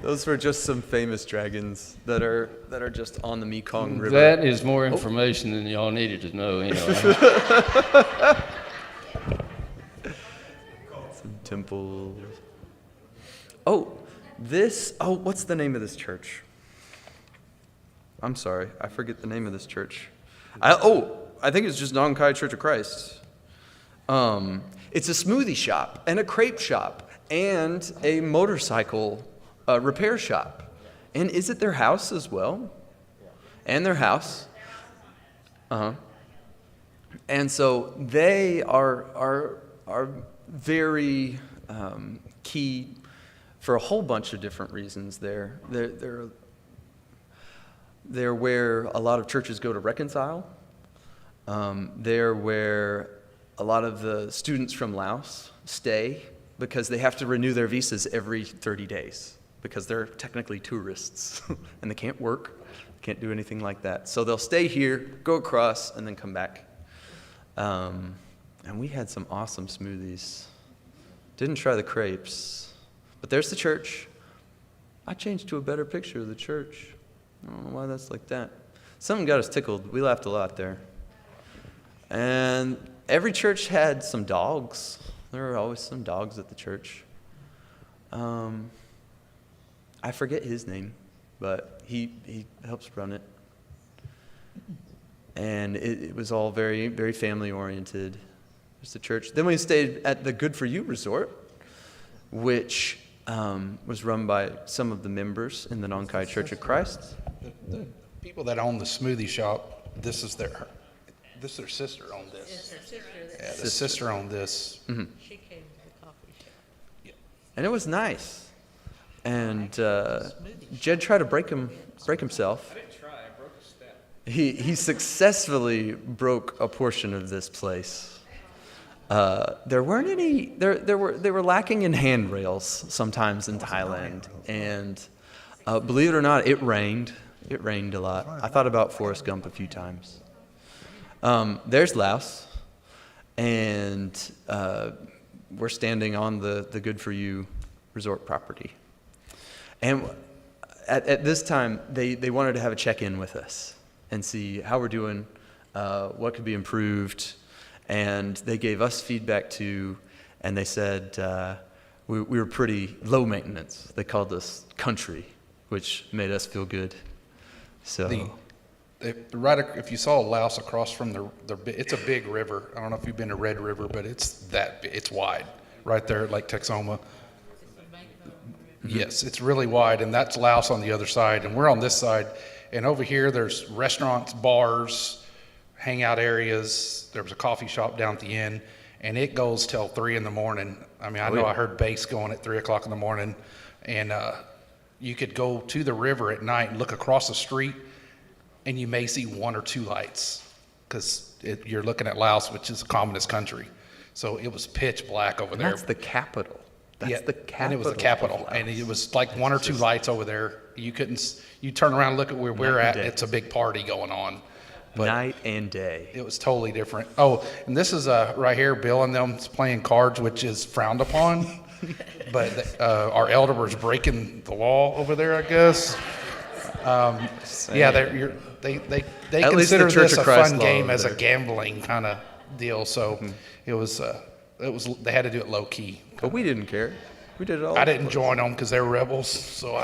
Those were just some famous dragons that are just on the Mekong River. That is more information than y'all needed to know anyway. Some temples. What's the name of this church? I'm sorry, I forget the name of this church. I think it's just Nong Khai Church of Christ. It's a smoothie shop and a crepe shop and a motorcycle repair shop. And is it their house as well? And their house. And so they are very key for a whole bunch of different reasons. They're where a lot of churches go to reconcile. They're where a lot of the students from Laos stay because they have to renew their visas every 30 days because they're technically tourists and they can't work, can't do anything like that. So they'll stay here, go across, and then come back. And we had some awesome smoothies. Didn't try the crepes, but there's the church. I changed to a better picture of the church. I don't know why that's like that. Something got us tickled. We laughed a lot there. And every church had some dogs. There were always some dogs at the church. I forget his name, but he helps run it. And it was all very, very family oriented. Just a church. Then we stayed at the Good For You Resort, which was run by some of the members in the Nongkai Church of Christ. The people that own the smoothie shop, this is their sister owned this. It's her sister that, Yeah, the sister owned this. she came to the coffee shop. And it was nice. And Jed tried to break himself. I didn't try, I broke a step. He successfully broke a portion of this place. There weren't any. They were lacking in handrails sometimes in Thailand, and believe it or not, it rained. It rained a lot. I thought about Forrest Gump a few times. There's Laos, and we're standing on the Good For You resort property. And at this time, they wanted to have a check-in with us and see how we're doing, what could be improved. And they gave us feedback too, and they said we were pretty low maintenance. They called us country, which made us feel good. So If you saw Laos across from it's a big river. I don't know if you've been to Red River, but it's wide right there at Lake Texoma. Yes, it's really wide, and that's Laos on the other side, and we're on this side. And over here, there's restaurants, bars, hangout areas. There was a coffee shop down at the end, and it goes till 3 in the morning. I mean, I know I heard bass going at 3 o'clock in the morning, and you could go to the river at night and look across the street, and you may see 1 or 2 lights, because you're looking at Laos, which is a communist country. So it was pitch black over there. that's the capital. That's the capital. And it was the capital, and it was like 1 or 2 lights over there. You turn around and look at where we're at, it's a big party going on. But Night and day. it was totally different. Oh, and this is right here, Bill and them playing cards, which is frowned upon. But our elder was breaking the law over there, I guess. Yeah, they At least the consider Church this of a Christ fun law game over as a there. gambling kind of deal. So it was they had to do it low key. But we didn't care. We did it all. I didn't join them because they were rebels. So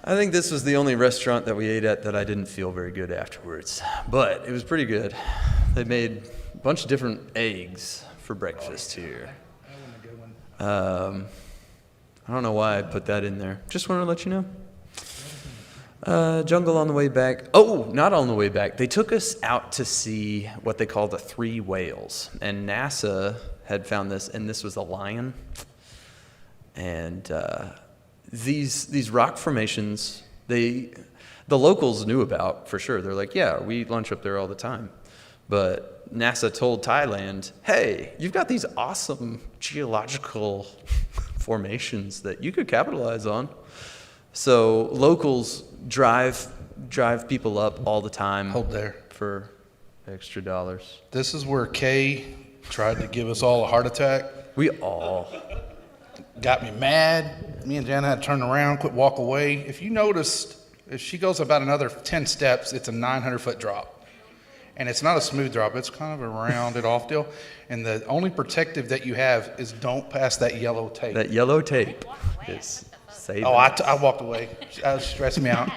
I think this was the only restaurant that we ate at that I didn't feel very good afterwards. But it was pretty good. They made a bunch of different eggs for breakfast here. I don't know why I put that in there. Just wanted to let you know. Jungle on the way back. Oh, not on the way back. They took us out to see what they call the 3 whales. And NASA had found this, and this was a lion. And these rock formations, the locals knew about for sure. They're like, yeah, we lunch up there all the time. But NASA told Thailand, hey, you've got these awesome geological formations that you could capitalize on. So locals drive people up all the time. hold there. For extra dollars. This is where Kay tried to give us all a heart attack. We all. Got me mad. Me and Jana had to turn around, walk away. If you noticed, if she goes about another 10 steps, it's a 900-foot drop. And it's not a smooth drop. It's kind of a rounded off deal. And the only protective that you have is don't pass that yellow tape. That yellow tape is saving. Oh, I walked away. That was stressing me out.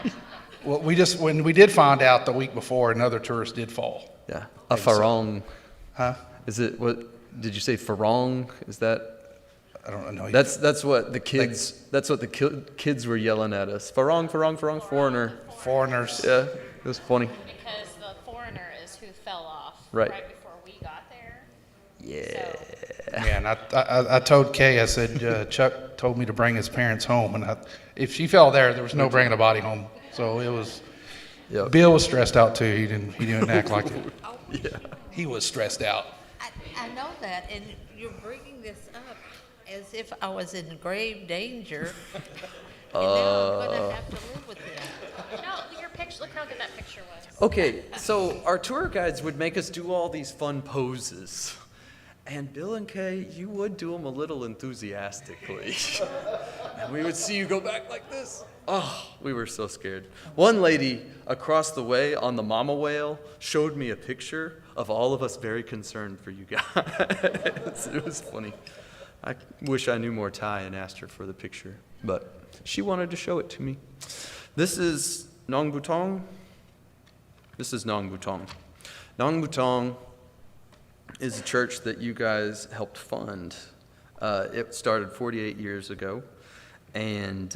Well, when we did find out the week before, another tourist did fall. Yeah. A farong. Huh? Is it, what, did you say farong? Is that? I don't know. That's what the kids were yelling at us. Farong, farong, farong, foreigner. Foreigners. Yeah, it was funny. Because the foreigner is who fell off Right. before we got there. Yeah. Yeah, and I told Kay, I said, Chuck told me to bring his parents home, and if she fell there was no bringing a body home. So it was. Yep. Bill was stressed out too. He didn't act like it. Yeah. He was stressed out. I know that, and you're bringing this up as if I was in grave danger, and now I'm gonna have to live with it. No, your picture. Look how good that picture was. Okay, so our tour guides would make us do all these fun poses. And Bill and Kay, you would do them a little enthusiastically. And we would see you go back like this. Oh, we were so scared. One lady across the way on the mama whale showed me a picture of all of us very concerned for you guys. It was funny. I wish I knew more Thai and asked her for the picture, but she wanted to show it to me. This is Nong Butong. This is Nong Butong. Nong Butong is a church that you guys helped fund. It started 48 years ago, and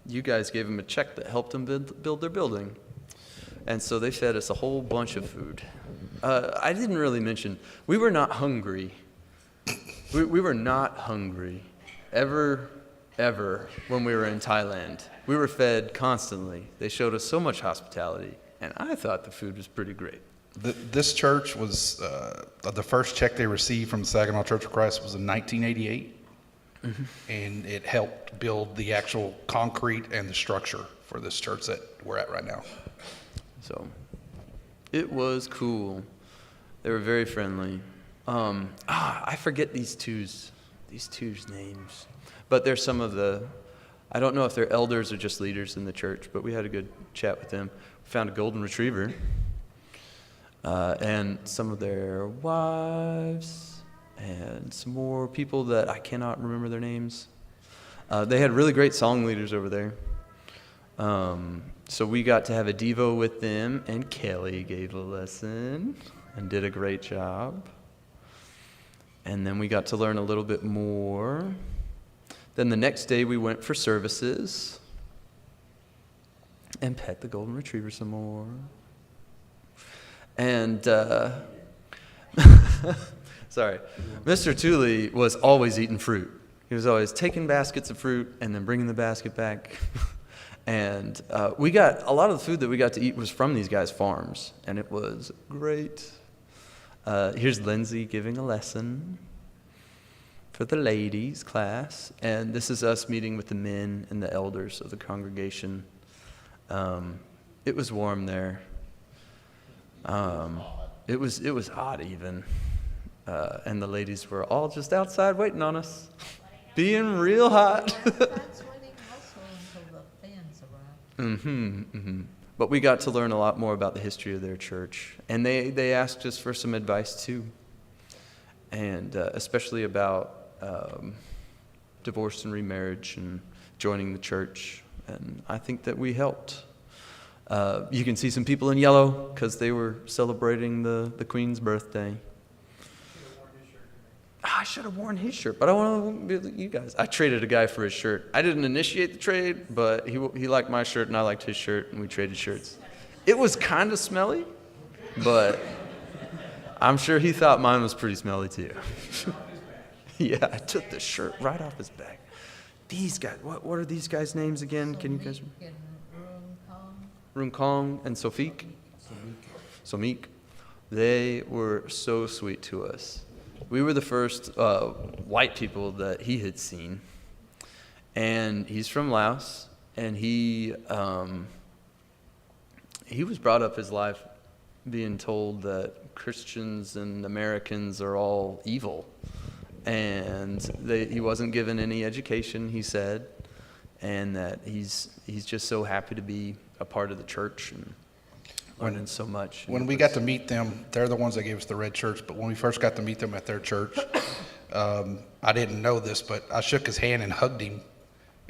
you guys gave them a check that helped them build their building. And so they fed us a whole bunch of food. I didn't really mention, we were not hungry. We were not hungry ever when we were in Thailand. We were fed constantly. They showed us so much hospitality, and I thought the food was pretty great. This church was, the first check they received from the Saginaw Church of Christ was in 1988. Mm-hmm. And it helped build the actual concrete and the structure for this church that we're at right now. So it was cool. They were very friendly. I forget these two's names, but they're some of the, I don't know if they're elders or just leaders in the church, but we had a good chat with them. We found a golden retriever, and some of their wives, and some more people that I cannot remember their names. They had really great song leaders over there. So we got to have a Devo with them, and Kelly gave a lesson and did a great job. And then we got to learn a little bit more. Then the next day we went for services and pet the golden retriever some more. And sorry, Mr. Tooley was always eating fruit. He was always taking baskets of fruit and then bringing the basket back. And we got, a lot of the food that we got to eat was from these guys' farms, and it was great. Here's Lindsay giving a lesson for the ladies class, and this is us meeting with the men and the elders of the congregation. It was warm there. It was hot even. And the ladies were all just outside waiting on us, being real hot. But we got to learn a lot more about the history of their church. And they asked us for some advice too. And especially about divorce and remarriage and joining the church. And I think that we helped. You can see some people in yellow because they were celebrating the Queen's birthday. I should have worn his shirt, but I want to be like you guys. I traded a guy for his shirt. I didn't initiate the trade, but he liked my shirt and I liked his shirt, and we traded shirts. It was kind of smelly, but I'm sure he thought mine was pretty smelly too. Yeah, I took the shirt right off his back. These guys, what are these guys' names again? Can you guys? Roon Kong and Sofik. Somik. They were so sweet to us. We were the first white people that he had seen, and he's from Laos, and he was brought up his life being told that Christians and Americans are all evil, and he wasn't given any education, he said, and that he's just so happy to be a part of the church and learning so much. When we got to meet them, they're the ones that gave us the red shirts, but when we first got to meet them at their church, I didn't know this, but I shook his hand and hugged him,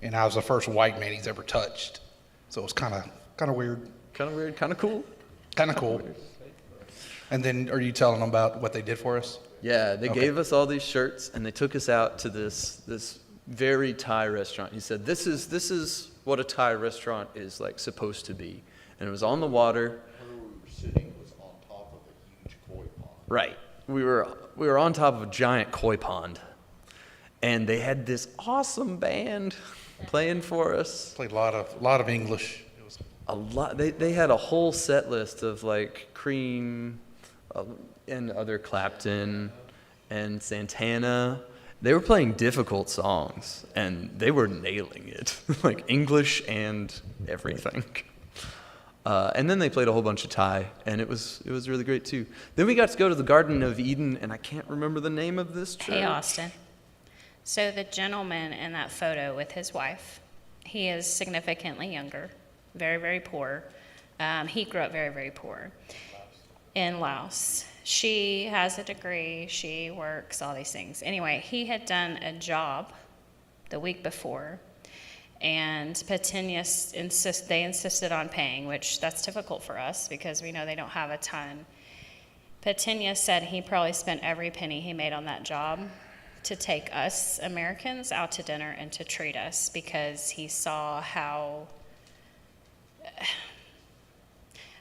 and I was the first white man he's ever touched. So it was kind of weird. Kind of weird, kind of cool. Kind of cool. And then are you telling them about what they did for us? Yeah, they gave us all these shirts, and they took us out to this very Thai restaurant. He said, this is what a Thai restaurant is like supposed to be. And it was on the water. Sitting was on top of a huge koi pond. Right. We were on top of a giant koi pond, and they had this awesome band playing for us. Played a lot of English. It was A lot. They had a whole set list of like Cream, and other Clapton, and Santana. They were playing difficult songs, and they were nailing it, like English and everything. And then they played a whole bunch of Thai, and it was really great too. Then we got to go to the Garden of Eden, and I can't remember the name of this church. Hey, Austin. So the gentleman in that photo with his wife, He is significantly younger, very, very poor. He grew up very, very poor in Laos. She has a degree, she works, all these things. Anyway, he had done a job the week before, and Patinia they insisted on paying, which that's difficult for us because we know they don't have a ton. Patinia said he probably spent every penny he made on that job to take us Americans out to dinner and to treat us because he saw how,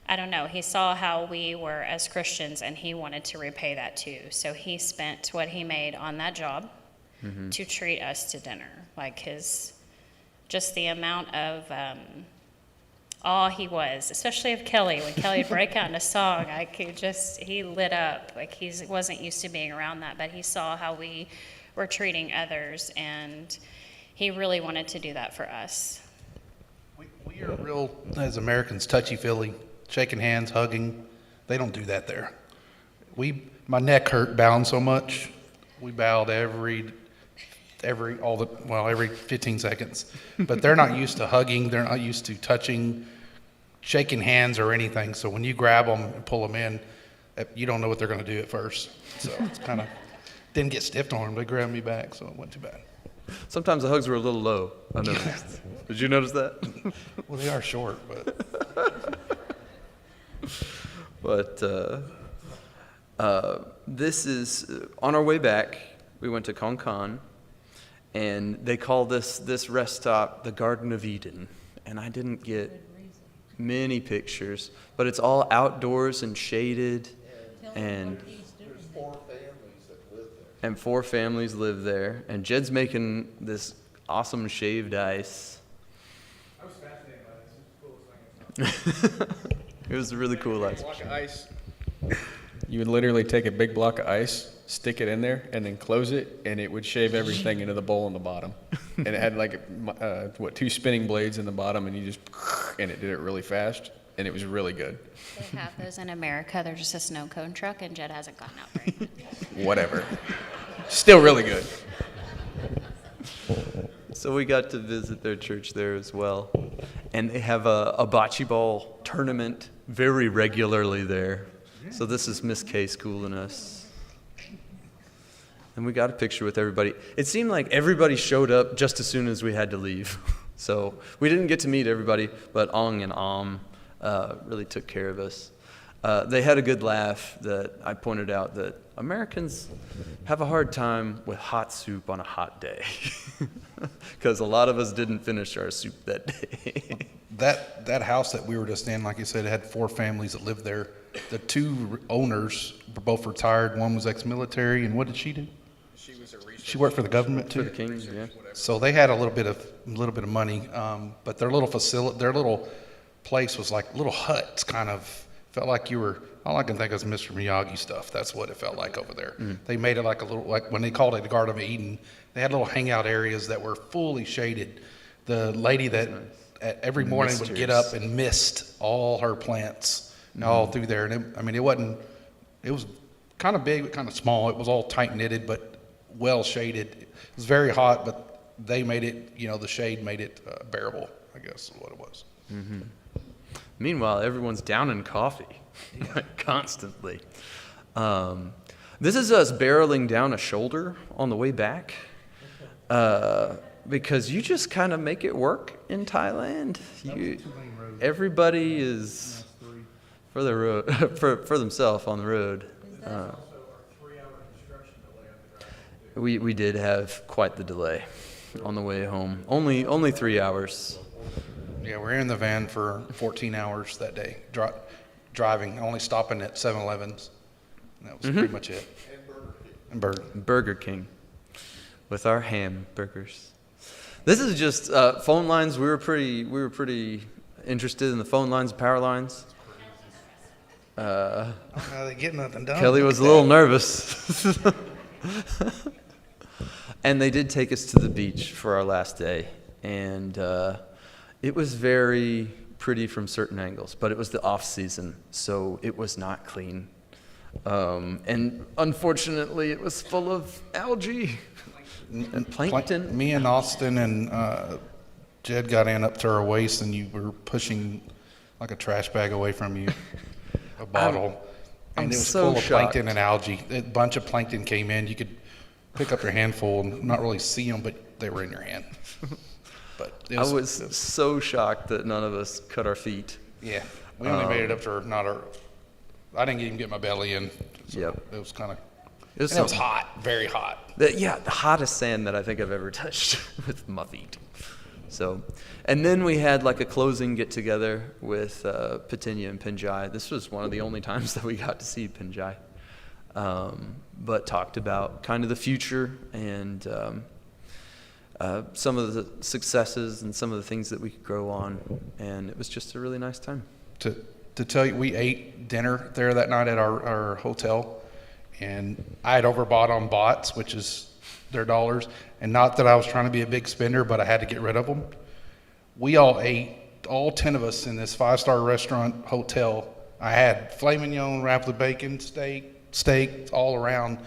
I don't know, he saw how we were as Christians and he wanted to repay that too. So he spent what he made on that job to treat us to dinner. Like just the amount of awe he was, especially of Kelly. When Kelly would break out in a song, he lit up. Like he wasn't used to being around that, but he saw how we were treating others, and he really wanted to do that for us. We are real, as Americans, touchy-feely, shaking hands, hugging. They don't do that there. My neck hurt bowing so much. We bowed every 15 seconds. But they're not used to hugging. They're not used to touching, shaking hands or anything. So when you grab them and pull them in, you don't know what they're going to do at first. So it's kind of, didn't get stiffed on them. They grabbed me back, so it wasn't too bad. Sometimes the hugs were a little low, I noticed. Did you notice that? Well, they are short, but. This is, on our way back, we went to Konkan, and they call this rest stop the Garden of Eden. And I didn't get many pictures, but it's all outdoors and shaded, and four families live there. And Jed's making this awesome shaved ice. I was fascinated by this. It was the coolest thing. It was a really cool ice. Block of ice. You would literally take a big block of ice, stick it in there, and then close it, and it would shave everything into the bowl in the bottom. And it had like, 2 spinning blades in the bottom, and and it did it really fast, and it was really good. They have those in America. They're just a snow cone truck, and Jed hasn't gotten out very much. Whatever. Still really good. So we got to visit their church there as well. And they have a bocce ball tournament very regularly there. So this is Miss K schooling us. And we got a picture with everybody. It seemed like everybody showed up just as soon as we had to leave. So we didn't get to meet everybody, but Ong and Am really took care of us. They had a good laugh that I pointed out that Americans have a hard time with hot soup on a hot day because a lot of us didn't finish our soup that day. That house that we were just in, like you said, it had 4 families that lived there. The 2 owners were both retired. One was ex-military, and what did she do? She worked for the government too. For the Kings, yeah. So they had a little bit of money, but their little place was like little huts, kind of felt like you were. All I can think of is Mr. Miyagi stuff. That's what it felt like over there. They made it like when they called it the Garden of Eden. They had little hangout areas that were fully shaded. The lady that every morning would get up and mist all her plants all through there, and it was kind of big, but kind of small. It was all tight knitted, but well shaded. It was very hot, but they made it, the shade made it bearable, I guess is what it was. Mm-hmm. Meanwhile, everyone's down in coffee constantly. This is us barreling down a shoulder on the way back because you just kind of make it work in Thailand. Everybody is for the road for themselves on the road. We did have quite the delay on the way home. Only 3 hours. Yeah, we were in the van for 14 hours that day, driving, only stopping at 7-Elevens. That was pretty much it. And Burger King with our hamburgers. This is just phone lines. We were pretty interested in the phone lines, power lines. They get nothing done. Kelly was a little nervous. And they did take us to the beach for our last day, and it was very pretty from certain angles, but it was the off season, so it was not clean. And unfortunately, it was full of algae and plankton. Me and Austin and Jed got in up to her waist and you were pushing like a trash bag away from you, a bottle. I'm And it was so full of shocked. plankton and algae. A bunch of plankton came in. You could pick up your handful and not really see them, but they were in your hand. But it I was, was so shocked that none of us cut our feet. yeah, we only made it up to her, not her. I didn't even get my belly in. So Yep. It was kind of, It was, and it was some- hot, very hot. yeah, the hottest sand that I think I've ever touched with my feet. So, and then we had like a closing get together with Patinya and Pinjai. This was one of the only times that we got to see Pinjai, but talked about kind of the future and some of the successes and some of the things that we could grow on. And it was just a really nice time. To tell you, we ate dinner there that night at our hotel, and I had overbought on bots, which is their dollars, and not that I was trying to be a big spender, but I had to get rid of them. We all ate, all 10 of us in this 5-star restaurant hotel. I had filet mignon wrapped with bacon, steak all around,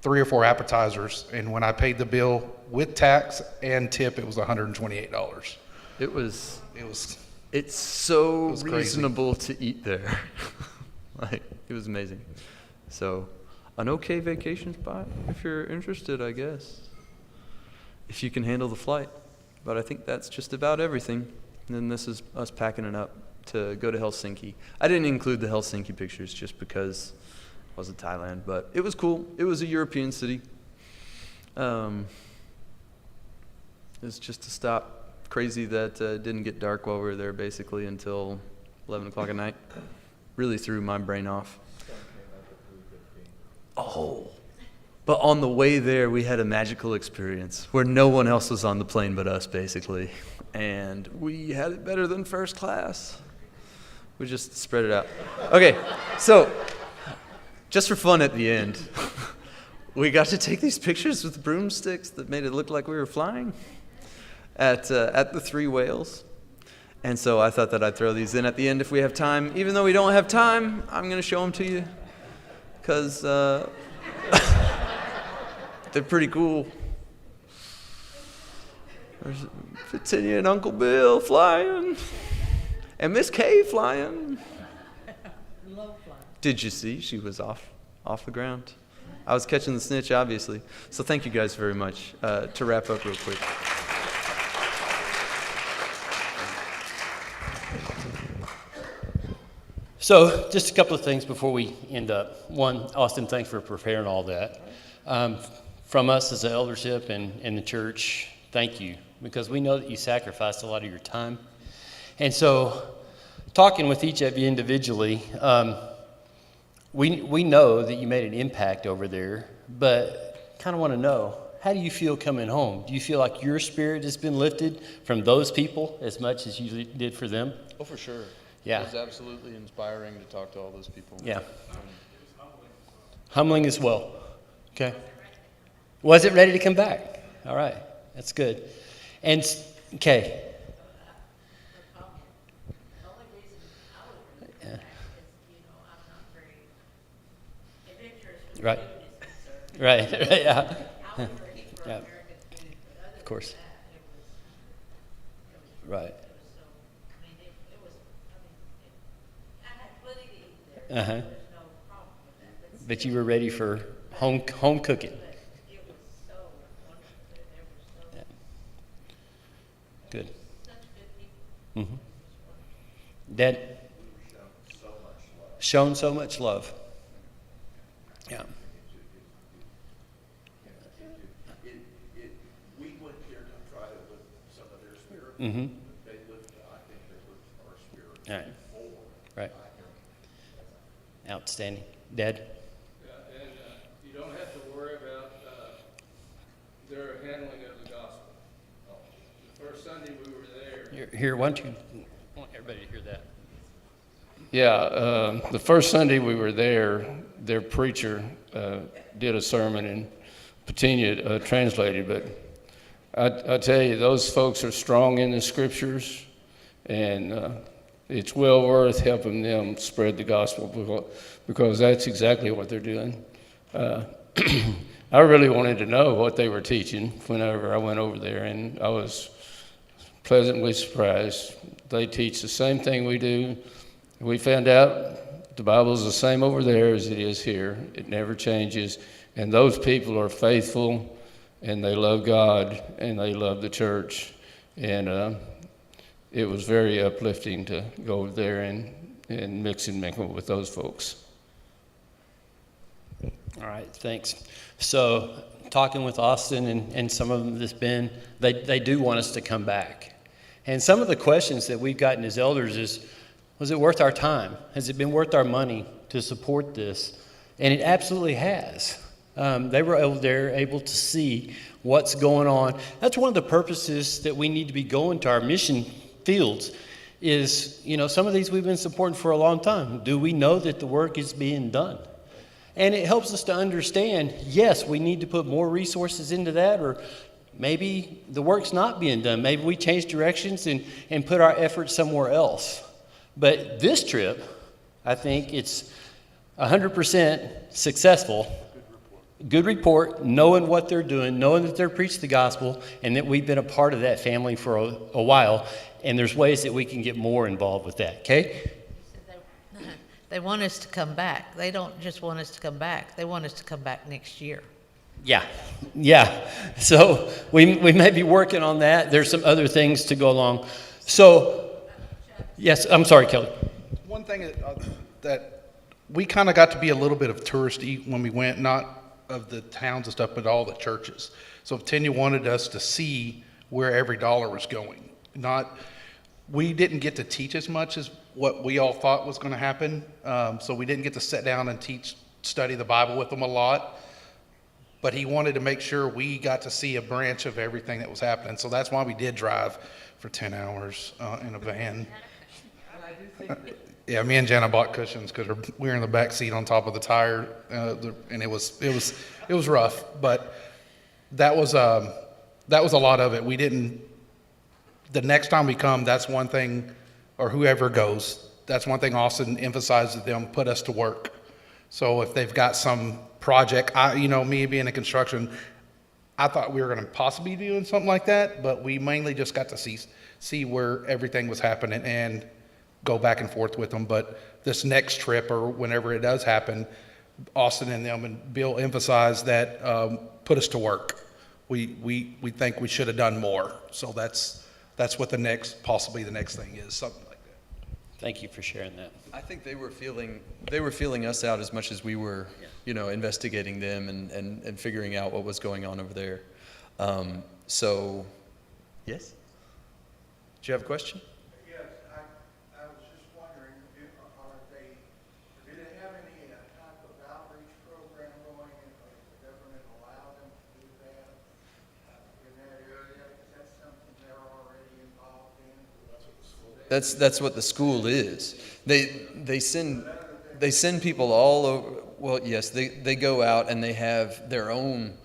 3 or 4 appetizers, and when I paid the bill with tax and tip, it was $128. It was. It was It's so was crazy. reasonable to eat there. Like, it was amazing. So, an okay vacation spot if you're interested, I guess. If you can handle the flight. But I think that's just about everything. And then this is us packing it up to go to Helsinki. I didn't include the Helsinki pictures just because it wasn't Thailand, but it was cool. It was a European city. It was just a stop. Crazy that it didn't get dark while we were there basically until 11 o'clock at night. Really threw my brain off. Oh. But on the way there, we had a magical experience where no one else was on the plane but us, basically. And we had it better than first class. We just spread it out. Okay, so just for fun at the end, we got to take these pictures with broomsticks that made it look like we were flying at the 3 whales. And so I thought that I'd throw these in at the end if we have time. Even though we don't have time, I'm going to show them to you because they're pretty cool. There's Patinya and Uncle Bill flying, and Miss Kay flying. Did you see? She was off the ground. I was catching the snitch, obviously. So thank you guys very much. To wrap up real quick. So, just a couple of things before we end up. One, Austin, thanks for preparing all that. From us as an eldership and the church, thank you, because we know that you sacrificed a lot of your time. And so, talking with each of you individually, we know that you made an impact over there, but kind of want to know, how do you feel coming home? Do you feel like your spirit has been lifted from those people as much as you did for them? Oh, for sure. Yeah. It was absolutely inspiring to talk to all those people. Yeah. Humbling as well. Okay. Was it ready to come back? All right. That's good. And, okay. Yeah. Right. Right. Yeah. Yeah. Of course. Right. Uh-huh. But you were ready for home cooking. Yeah. Good. Mm-hmm. Dad? Shown so much love. Yeah. We went here to try to lift some of their spirit. Mm-hmm. They lift, I think they lift our spirit. All right. Forward. Right. Outstanding. Dad? Yeah, and you don't have to worry about their handling of the gospel. The first Sunday we were there. Here, why don't you, I want everybody to hear that. Yeah, the first Sunday we were there, their preacher did a sermon and Patinya translated, but I tell you, those folks are strong in the scriptures, and it's well worth helping them spread the gospel because that's exactly what they're doing. I really wanted to know what they were teaching whenever I went over there, and I was pleasantly surprised. They teach the same thing we do. We found out the Bible is the same over there as it is here. It never changes. And those people are faithful, and they love God, and they love the church. And it was very uplifting to go over there and mix and mingle with those folks. All right, thanks. So, talking with Austin and some of them that's been, they do want us to come back. And some of the questions that we've gotten as elders is, was it worth our time? Has it been worth our money to support this? And it absolutely has. They were over there able to see what's going on. That's one of the purposes that we need to be going to our mission fields is, you know, some of these we've been supporting for a long time. Do we know that the work is being done? And it helps us to understand, yes, we need to put more resources into that, or maybe the work's not being done. Maybe we change directions and put our efforts somewhere else. But this trip, I think it's 100% successful. Good report, knowing what they're doing, knowing that they're preaching the gospel, and that we've been a part of that family for a while. And there's ways that we can get more involved with that. Okay? They want us to come back. They don't just want us to come back. They want us to come back next year. Yeah. So we may be working on that. There's some other things to go along. So, yes, I'm sorry, Kelly. One thing that we kind of got to be a little bit of touristy when we went, not of the towns and stuff, but all the churches. So Tanya wanted us to see where every dollar was going. We didn't get to teach as much as what we all thought was going to happen. So we didn't get to sit down and study the Bible with them a lot. But he wanted to make sure we got to see a branch of everything that was happening. So that's why we did drive for 10 hours in a van. Yeah, me and Jana bought cushions because we were in the back seat on top of the tire, and it was rough. But that was a lot of it. We didn't. The next time we come, that's one thing, or whoever goes, that's one thing Austin emphasizes to them, put us to work. So if they've got some project, me being in construction, I thought we were going to possibly be doing something like that, but we mainly just got to see where everything was happening and go back and forth with them. But this next trip, or whenever it does happen, Austin and them and Bill emphasized that put us to work. We think we should have done more. So that's what possibly the next thing is, something like that. Thank you for sharing that. I think they were feeling us out as much as we were, investigating them and figuring out what was going on over there. So, yes? Do you have a question? Yes, I was just wondering, do they have any type of outreach program going, and does the government allow them to do that in that area? Is that something they're already involved in? That's what the school is. They send people all over. Well, yes, they go out and they have their own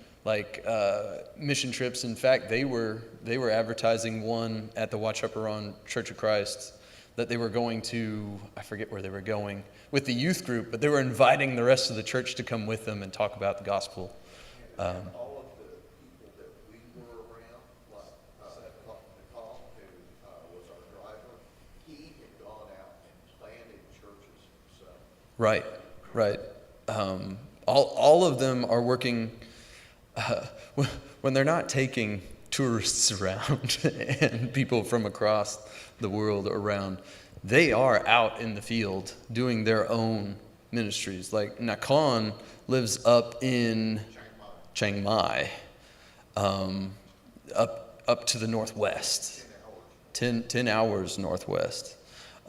mission trips. In fact, they were advertising one at the Wachaparan Church of Christ that they were going to. I forget where they were going with the youth group, but they were inviting the rest of the church to come with them and talk about the gospel. All of the people that we were around, Nicole, who was our driver, he had gone out and planted churches himself. Right. All of them are working when they're not taking tourists around and people from across the world around. They are out in the field doing their own ministries. Like Nakhon lives up in Chiang Mai, up to the northwest, 10 hours northwest.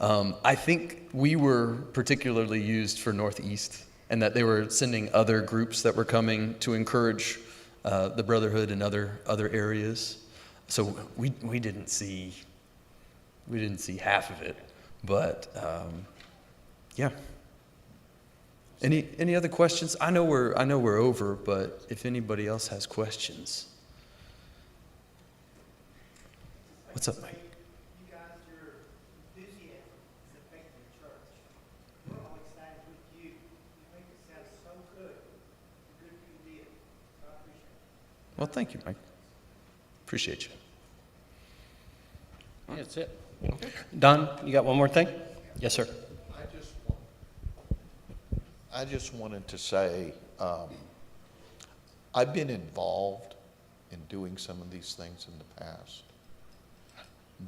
I think we were particularly used for Northeast, and that they were sending other groups that were coming to encourage the brotherhood in other areas. So we didn't see half of it, but yeah. Any other questions? I know we're over, but if anybody else has questions, what's up, Mike? You guys, your enthusiasm is affecting the church. We're all excited with you. You make it sound so good. The good you did. I appreciate it. Well, thank you, Mike. Appreciate you. That's it. Don, you got one more thing? Yes, sir. I just wanted to say, I've been involved in doing some of these things in the past.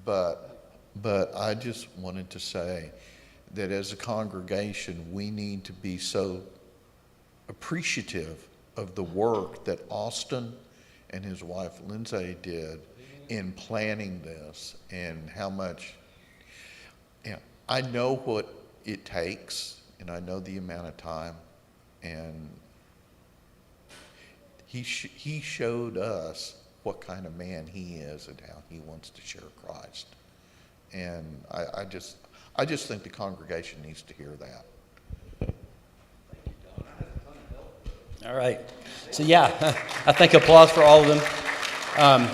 But I just wanted to say that as a congregation, we need to be so appreciative of the work that Austin and his wife Lindsay did in planning this, and how much, I know what it takes, and I know the amount of time, and he showed us what kind of man he is and how he wants to share Christ. And I just think the congregation needs to hear that. All right. So yeah, I think applause for all of them.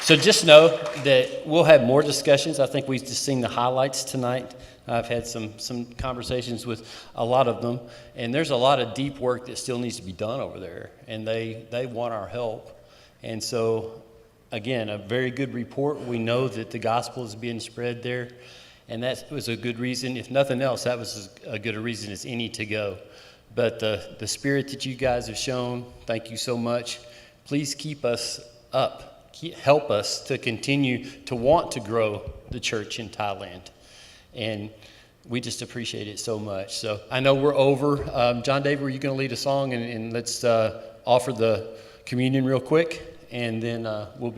So just know that we'll have more discussions. I think we've just seen the highlights tonight. I've had some conversations with a lot of them, and there's a lot of deep work that still needs to be done over there, and they want our help. And so, again, a very good report. We know that the gospel is being spread there, and that was a good reason. If nothing else, that was as good a reason as any to go. But the spirit that you guys have shown, thank you so much. Please keep us up. Help us to continue to want to grow the church in Thailand. And we just appreciate it so much. So I know we're over. John David, were you going to lead a song? And let's offer the communion real quick, and then we'll be